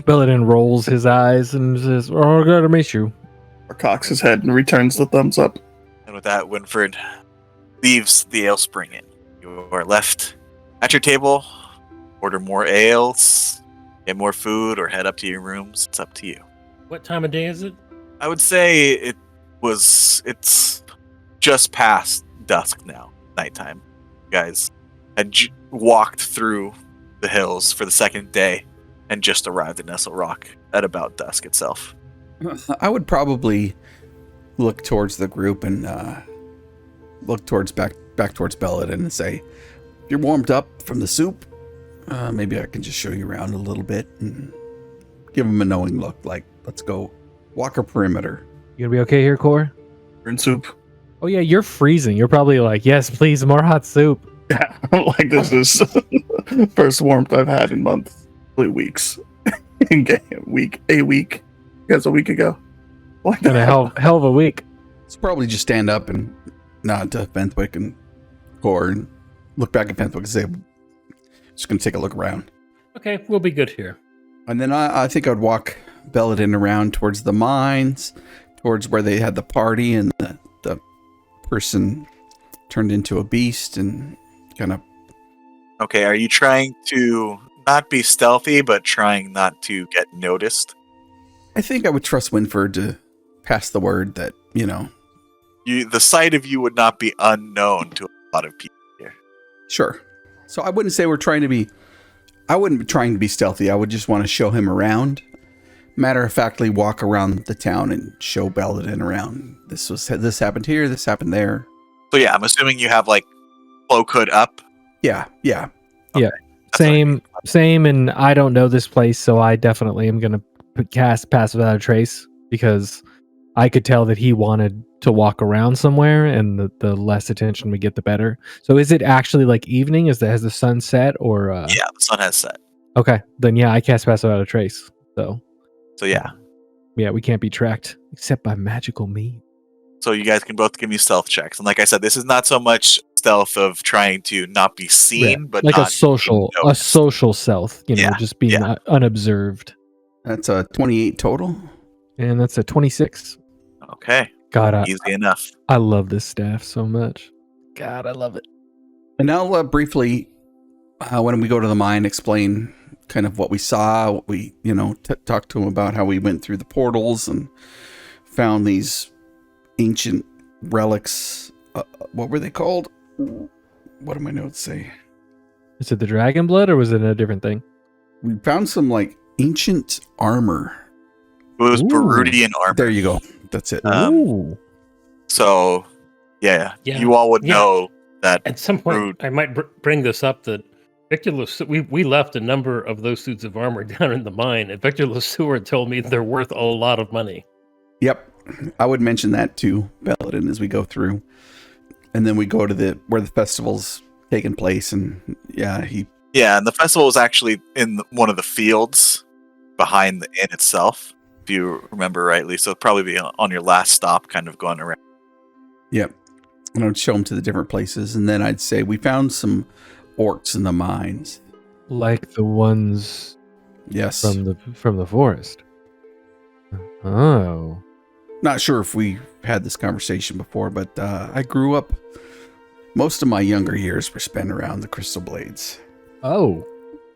Belladin rolls his eyes and says, "Oh, good to meet you." Or cocks his head and returns the thumbs up. And with that, Winfred leaves the ale spring in. You are left at your table. Order more ales, get more food, or head up to your rooms. It's up to you. What time of day is it? I would say it's just past dusk now, nighttime. You guys had walked through the hills for the second day and just arrived at Nestlerock at about dusk itself. I would probably look towards the group and look towards back towards Belladin and say, if you're warmed up from the soup, maybe I can just show you around a little bit and give him a knowing look, like, let's go walk a perimeter. You gonna be okay here, Core? In soup. Oh yeah, you're freezing. You're probably like, yes, please, more hot soup. Yeah, like this is first warmth I've had in months, probably weeks. A week. Yes, a week ago. Like Been a hell of a week. Let's probably just stand up and nod to Fenthwick and Core and look back at Fenthwick and say, just going to take a look around. Okay, we'll be good here. And then I think I'd walk Belladin around towards the mines, towards where they had the party and the person turned into a beast and kind of... Okay, are you trying to not be stealthy, but trying not to get noticed? I think I would trust Winford to pass the word that, The sight of you would not be unknown to a lot of people here. Sure. So I wouldn't say I wouldn't be trying to be stealthy. I would just want to show him around. Matter of factly, walk around the town and show Belladin around. This happened here, this happened there. So yeah, I'm assuming you have like cloak hood up. Yeah. Yeah. That's Same, and I don't know this place, so I definitely am gonna cast Pass Without a Trace because I could tell that he wanted to walk around somewhere, and the less attention we get, the better. So is it actually like evening? Has the sun set or? Yeah, the sun has set. Okay, then yeah, I cast Pass Without a Trace. So yeah. Yeah, we can't be tracked except by magical means. So you guys can both give me stealth checks. And like I said, this is not so much stealth of trying to not be seen, but like not a social stealth, just being unobserved. That's a 28 total. And that's a 26. Okay. God, Easy enough. I love this staff so much. God, I love it. And I'll briefly, when we go to the mine, explain kind of what we saw. What we, talk to him about how we went through the portals and found these ancient relics. What were they called? What do my notes say? Is it the dragon blood or was it a different thing? We found some like ancient armor. It was Ooh. Barudian armor. There you go. That's it. Ooh. So, yeah, Yeah. you all would Yeah. know that. At some point, Rude. I might bring this up that Victor we left a number of those suits of armor down in the mine, and Victor Lesueur told me they're worth a lot of money. Yep. I would mention that to Belladin as we go through. And then we go to where the festival's taking place. And yeah, and the festival was actually in one of the fields behind the inn itself, if you remember rightly. So it'll probably be on your last stop, kind of going around. Yep. And I'd show them to the different places. And then I'd say, we found some orcs in the mines. Like the ones Yes. from the forest. Oh. Not sure if we had this conversation before, but I grew up, most of my younger years were spent around the Crystal Blades Oh.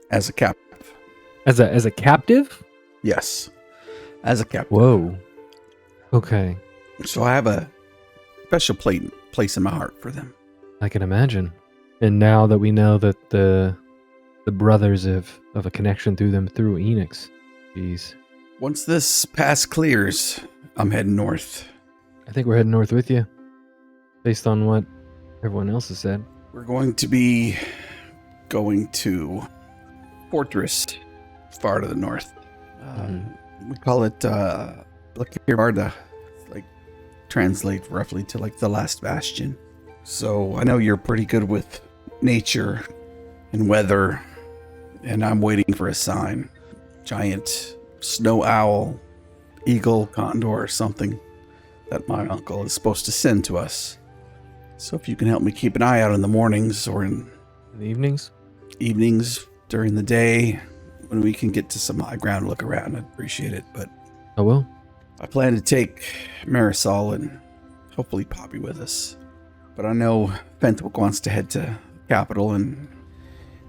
as a captive. As a captive? Yes. As a captive. Whoa. Okay. So I have a special place in my heart for them. I can imagine. And now that we know that the brothers of a connection through them through Enix. Jeez. Once this pass clears, I'm heading north. I think we're heading north with you. Based on what everyone else has said. We're going to be going to Fortress far to the north. We call it Blackirbarda, like translate roughly to like the last bastion. So I know you're pretty good with nature and weather, and I'm waiting for a sign. Giant snow owl, eagle, condor, or something that my uncle is supposed to send to us. So if you can help me keep an eye out in the mornings or in In the evenings? evenings during the day when we can get to some high ground and look around, I'd appreciate it. But I will. I plan to take Marisol and hopefully Poppy with us. But I know Fenthwick wants to head to Capital, and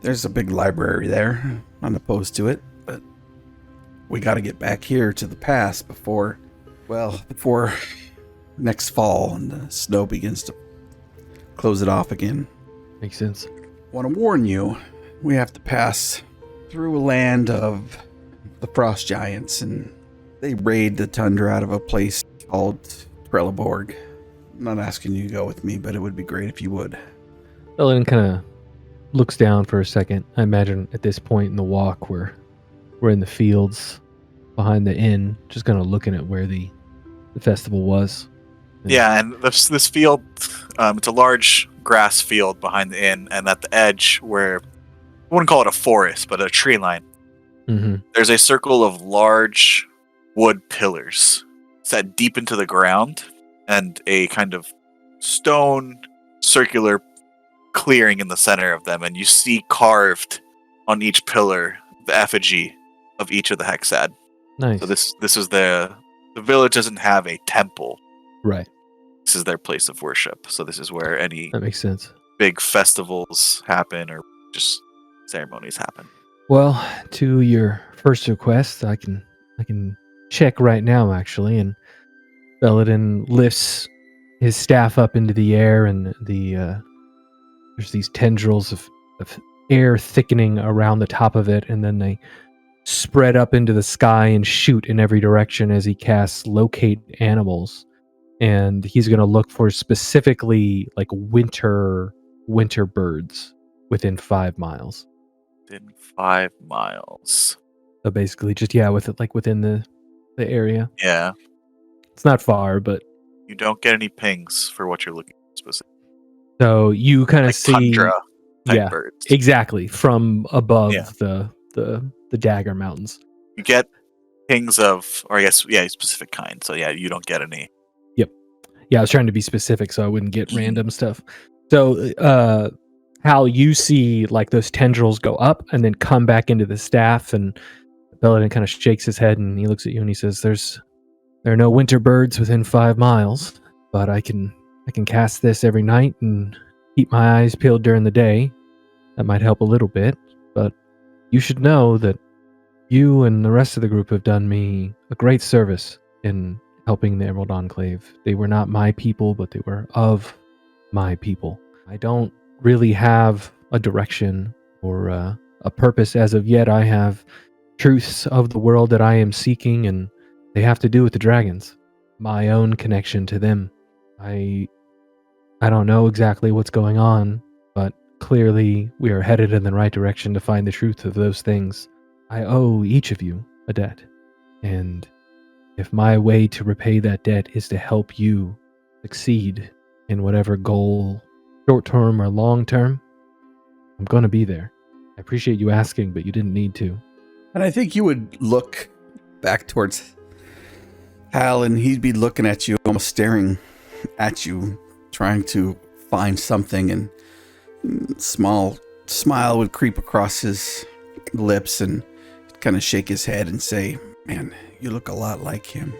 there's a big library there. I'm not opposed to it, but we got to get back here to the pass before next fall and the snow begins to close it off again. Makes sense. Want to warn you, we have to pass through a land of the frost giants, and they raid the tundra out of a place called Trelleborg. I'm not asking you to go with me, but it would be great if you would. Ellen kind of looks down for a second. I imagine at this point in the walk we're in the fields behind the inn, just kind of looking at where the festival was. Yeah, and this field, it's a large grass field behind the inn, and at the edge, where I wouldn't call it a forest, but a tree line, Mm-hmm. there's a circle of large wood pillars set deep into the ground, and a kind of stone circular clearing in the center of them, and you see carved on each pillar the effigy of each of the hexad. Nice. So this is the village doesn't have a temple. Right. This is their place of worship. So this is where any That makes sense. big festivals happen or just ceremonies happen. Well, to your first request, I can check right now actually, and Belladin lifts his staff up into the air, and there's these tendrils of air thickening around the top of it, and then they spread up into the sky and shoot in every direction as he casts locate animals. And he's going to look for specifically like winter birds within 5 miles. Within 5 miles. So basically just within the area. Yeah. It's not far, but You don't get any pings for what you're looking for specifically. so you kind of Like see tundra type yeah, birds. exactly from above Yeah. the Dagger Mountains. You get pings of, or I guess, yeah, specific kind. So yeah, you don't get any. Yeah, I was trying to be specific so I wouldn't get random stuff. So, Hal, you see like those tendrils go up and then come back into the staff, and Belladin kind of shakes his head and he looks at you and he says, there are no winter birds within 5 miles, but I can cast this every night and keep my eyes peeled during the day. That might help a little bit, but you should know that you and the rest of the group have done me a great service in helping the Emerald Enclave. They were not my people, but they were of my people. I don't really have a direction or a purpose as of yet. I have truths of the world that I am seeking, and they have to do with the dragons. My own connection to them. I don't know exactly what's going on, but clearly we are headed in the right direction to find the truth of those things. I owe each of you a debt, and if my way to repay that debt is to help you succeed in whatever goal, short term or long term, I'm going to be there. I appreciate you asking, but you didn't need to. And I think you would look back towards Hal, and he'd be looking at you, almost staring at you, trying to find something, and small smile would creep across his lips, and kind of shake his head and say, "Man, you look a lot like him."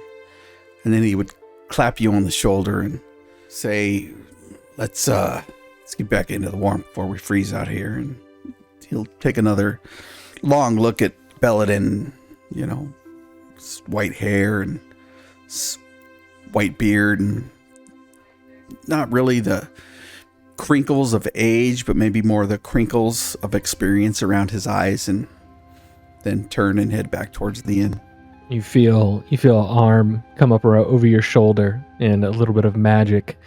And then he would clap you on the shoulder and say, let's get back into the warmth before we freeze out here. And he'll take another long look at Belladin, white hair and white beard, and not really the crinkles of age, but maybe more the crinkles of experience around his eyes, and then turn and head back towards the inn. You feel an arm come up over your shoulder, and a little bit of magic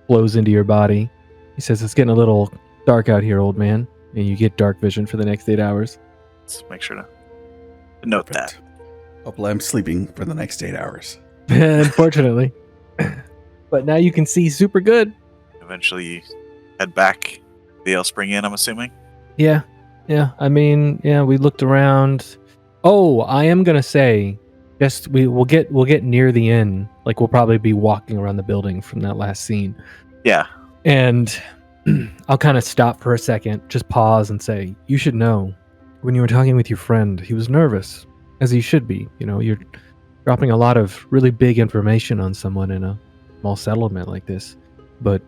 flows into your body. He says, "It's getting a little dark out here, old man," and you get dark vision for the next 8 hours. Let's make sure to note that. Hopefully I'm sleeping for the next 8 hours. Unfortunately. But now you can see super good. Eventually you head back to the Ale Spring Inn, I'm assuming. Yeah. I mean, we looked around. Oh, I am gonna say, just we'll get near the inn. Like we'll probably be walking around the building from that last scene. Yeah. And I'll kind of stop for a second, just pause and say, you should know, when you were talking with your friend, he was nervous, as he should be. You're dropping a lot of really big information on someone in a small settlement like this. But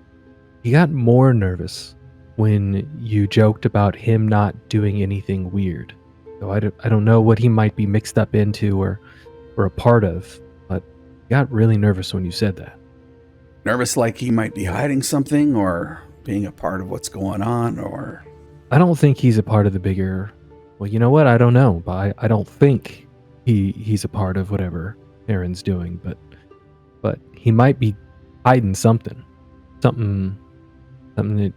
he got more nervous when you joked about him not doing anything weird. So I don't know what he might be mixed up into or a part of, but he got really nervous when you said that. Nervous like he might be hiding something or being a part of what's going on, or... I don't think he's a part of the bigger... Well, you know what? I don't know, but I don't think he's a part of whatever Aaron's doing, but he might be hiding something that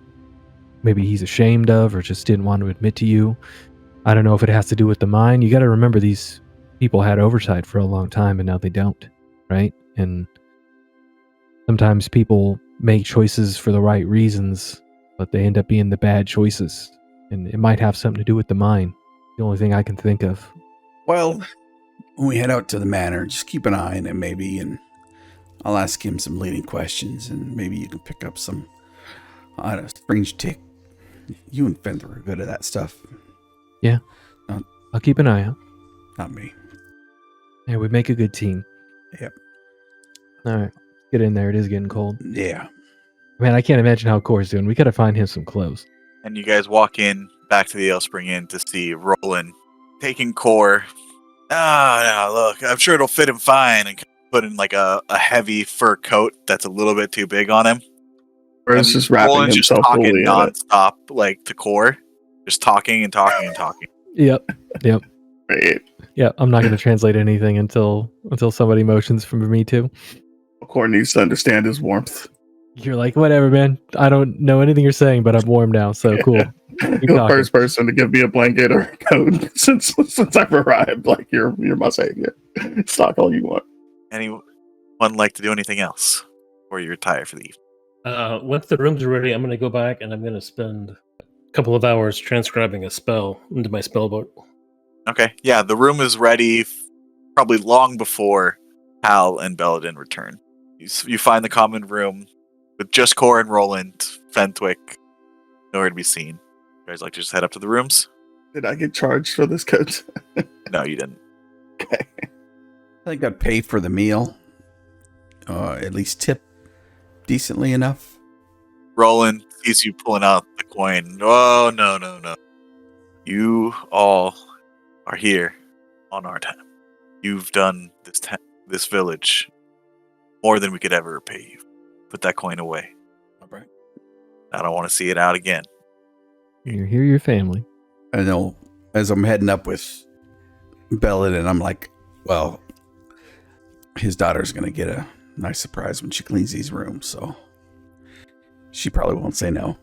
maybe he's ashamed of or just didn't want to admit to you. I don't know if it has to do with the mine. You got to remember these people had oversight for a long time and now they don't, right? And sometimes people make choices for the right reasons, but they end up being the bad choices. And it might have something to do with the mine. The only thing I can think of. Well, when we head out to the manor, just keep an eye on him maybe, and I'll ask him some leading questions, and maybe you can pick up some, I don't know, strange tick. You and Fender are good at that stuff. Yeah. I'll keep an eye out. Not me. Yeah, we make a good team. Yep. All right. Get in there. It is getting cold. Yeah. Man, I can't imagine how Core's doing. We gotta find him some clothes. And you guys walk in back to the Ale Spring Inn to see Roland taking Core. No, look, I'm sure it'll fit him fine, and put in like a heavy fur coat that's a little bit too big on him. Or is just wrapping Roland's just himself talking fully in it. nonstop, like to Core, just talking and talking and talking. Yep. Right. Yeah, I'm not gonna translate anything until somebody motions for me to. Core needs to understand his warmth. You're like, whatever, man. I don't know anything you're saying, but I'm warm now, so cool. You're the first person to give me a blanket or a coat since I've arrived. Like you're my savior. Stock all you want. Anyone like to do anything else, or you retire for the evening? Once the rooms are ready, I'm going to go back and I'm going to spend a couple of hours transcribing a spell into my spell book. Okay, yeah, the room is ready, probably long before Hal and Belladin return. You find the common room with just Core and Roland, Fentwick, nowhere to be seen. You guys like to just head up to the rooms? Did I get charged for this coat? No, you didn't. Okay. I think I'd pay for the meal. At least tip decently enough. Roland sees you pulling out the coin. Oh, no. You all are here on our time. You've done this village more than we could ever repay you. Put that coin away. All right. I don't want to see it out again. You're here, your family. I know as I'm heading up with Belladin, I'm like, well, his daughter's going to get a nice surprise when she cleans these rooms, so she probably won't say no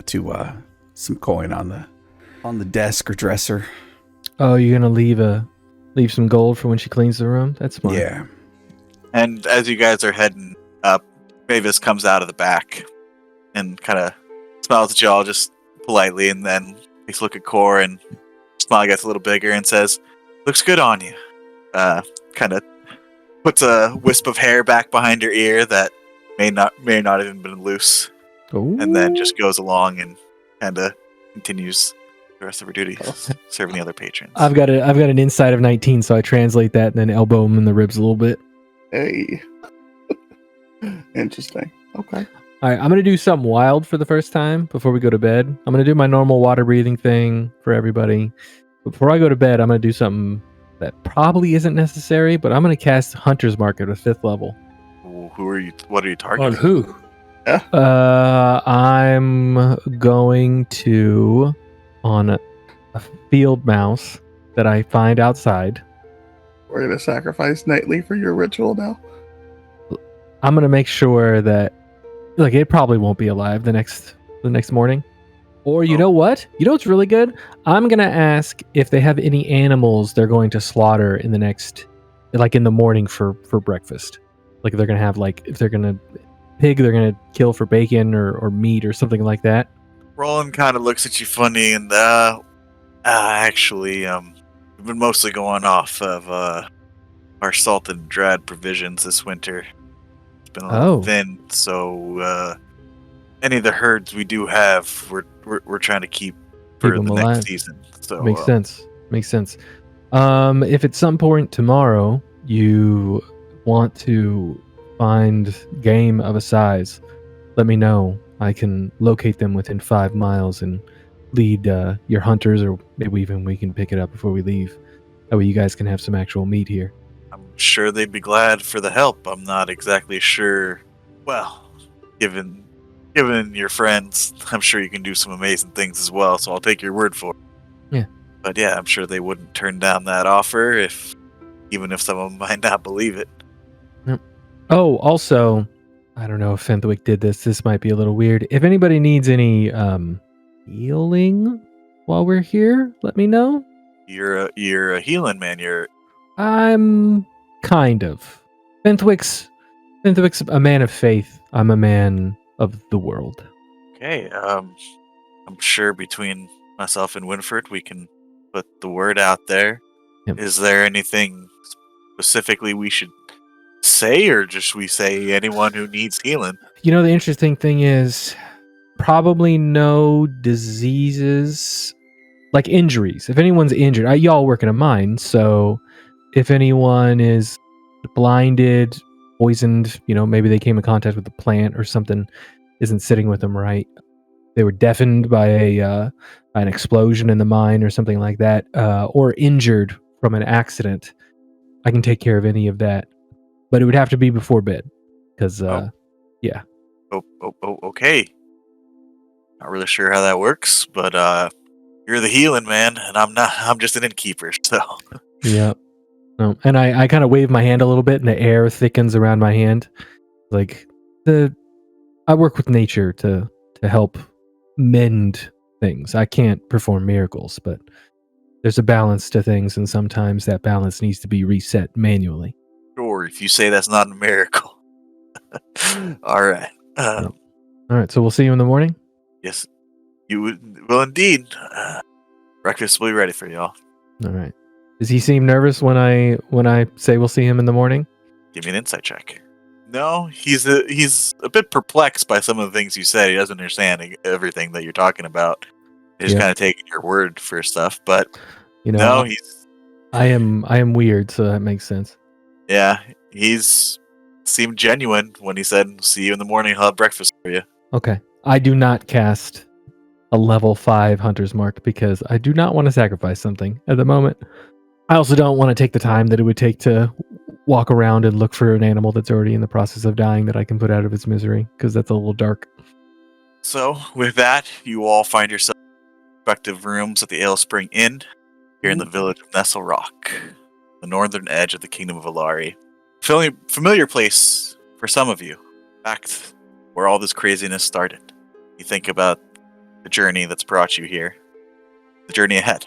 to some coin on the desk or dresser. Oh, you're gonna leave some gold for when she cleans the room? That's smart. Yeah. And as you guys are heading up, Mavis comes out of the back and kind of smiles at y'all just politely, and then takes a look at Core, and smile gets a little bigger and says, "Looks good on you." Kind of puts a wisp of hair back behind her ear that may not have even been loose, Ooh. and then just goes along and kind of continues the rest of her duties, serving the other patrons. I've got an inside of 19, so I translate that and then elbow him in the ribs a little bit. Hey. Interesting. Okay. All right, I'm going to do something wild for the first time before we go to bed. I'm going to do my normal water breathing thing for everybody. But before I go to bed, I'm going to do something that probably isn't necessary, but I'm going to cast Hunter's Mark at a 5th level. Who are you? What are you targeting? On who? I'm going to on a field mouse that I find outside. We're going to sacrifice nightly for your ritual now? I'm going to make sure that it probably won't be alive the next morning. Or you know what? You know what's really good? I'm going to ask if they have any animals they're going to slaughter in the morning for breakfast. Like if they're going to have if they're going to pig they're going to kill for bacon or meat or something like that. Roland kind of looks at you funny, and actually, we've been mostly going off of our salt and dread provisions this winter. It's been a little thin, so any of the herds we do have, we're trying to keep for the next season. So Makes sense. If at some point tomorrow you want to find game of a size, let me know. I can locate them within 5 miles and lead your hunters, or maybe even we can pick it up before we leave. That way you guys can have some actual meat here. I'm sure they'd be glad for the help. I'm not exactly sure. Well, given your friends, I'm sure you can do some amazing things as well, so I'll take your word for it. Yeah. But yeah, I'm sure they wouldn't turn down that offer, even if someone might not believe it. Yep. Oh, also, I don't know if Fenthwick did this. This might be a little weird. If anybody needs any healing while we're here, let me know. you're a healing man. I'm kind of. Fenthwick's a man of faith. I'm a man of the world. Okay. I'm sure between myself and Winford, we can put the word out there. Yep. Is there anything specifically we should say, or just we say anyone who needs healing? You know, the interesting thing is probably no diseases like injuries. If anyone's injured, y'all work in a mine, so if anyone is blinded, poisoned, maybe they came in contact with a plant or something isn't sitting with them right. They were deafened by an explosion in the mine or something like that, or injured from an accident. I can take care of any of that, but it would have to be before bed, because yeah. Okay. Not really sure how that works, but you're the healing man, and I'm not. I'm just an innkeeper, so. Yeah. No. And I kind of wave my hand a little bit, and the air thickens around my hand. Like I work with nature to help mend things. I can't perform miracles, but there's a balance to things, and sometimes that balance needs to be reset manually. Sure, if you say that's not a miracle. All right. All right, so we'll see you in the morning? Yes, you will indeed. Breakfast will be ready for y'all. All right. Does he seem nervous when I say we'll see him in the morning? Give me an insight check. No, he's a bit perplexed by some of the things you said. He doesn't understand everything that you're talking about. He's kind of taking your word for stuff, but I am weird, so that makes sense. Yeah, he's seemed genuine when he said, "See you in the morning. I'll have breakfast for you." Okay. I do not cast a level 5 Hunter's Mark because I do not want to sacrifice something at the moment. I also don't want to take the time that it would take to walk around and look for an animal that's already in the process of dying that I can put out of its misery, because that's a little dark. So, with that, you all find yourself in respective rooms at the Ale Spring Inn here in the village of Nestlerock, the northern edge of the Kingdom of Alari. Familiar place for some of you. In fact, where all this craziness started. You think about the journey that's brought you here, the journey ahead.